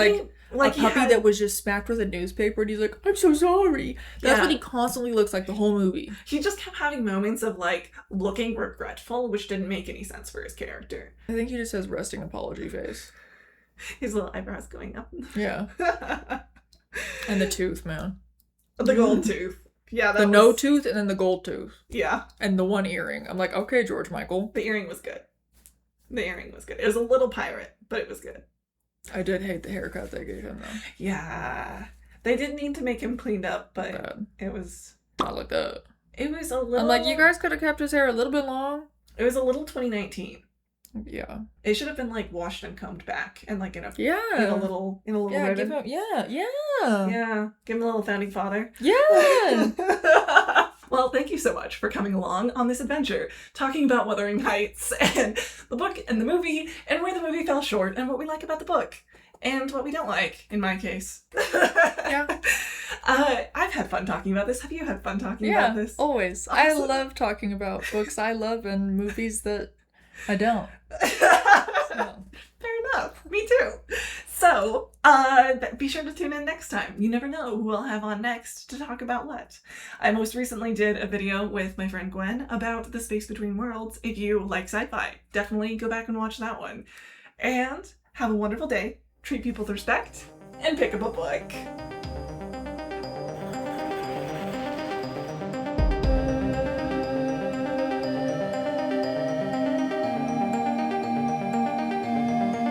like a puppy that was just smacked with a newspaper, and he's like, I'm so sorry. That's what he constantly looks like the whole movie. He just kept having moments of, like, looking regretful, which didn't make any sense for his character. I think he just has resting apology face. His little eyebrows going up. Yeah. And the tooth, man. The gold tooth. Yeah, that no tooth and then the gold tooth. Yeah. And the one earring. I'm like, okay, George Michael. The earring was good. It was a little pirate, but it was good. I did hate the haircut they gave him, though. Yeah. They didn't need to make him cleaned up, but it was... Not like that. It was a little... I'm like, you guys could have kept his hair a little bit long. It was a little 2019. Yeah. It should have been, like, washed and combed back and, like, in a little yeah, ribbon. Yeah. Give him a little founding father. Yeah. Well, thank you so much for coming along on this adventure, talking about Wuthering Heights and the book and the movie and where the movie fell short and what we like about the book and what we don't like, in my case. Yeah. I've had fun talking about this. Have you had fun talking about this? Always. Awesome. I love talking about books I love and movies that I don't. Fair enough. Me too. So, be sure to tune in next time. You never know who I'll have on next to talk about what. I most recently did a video with my friend Gwen about The Space Between Worlds. If you like sci-fi, definitely go back and watch that one. And have a wonderful day, treat people with respect, and pick up a book.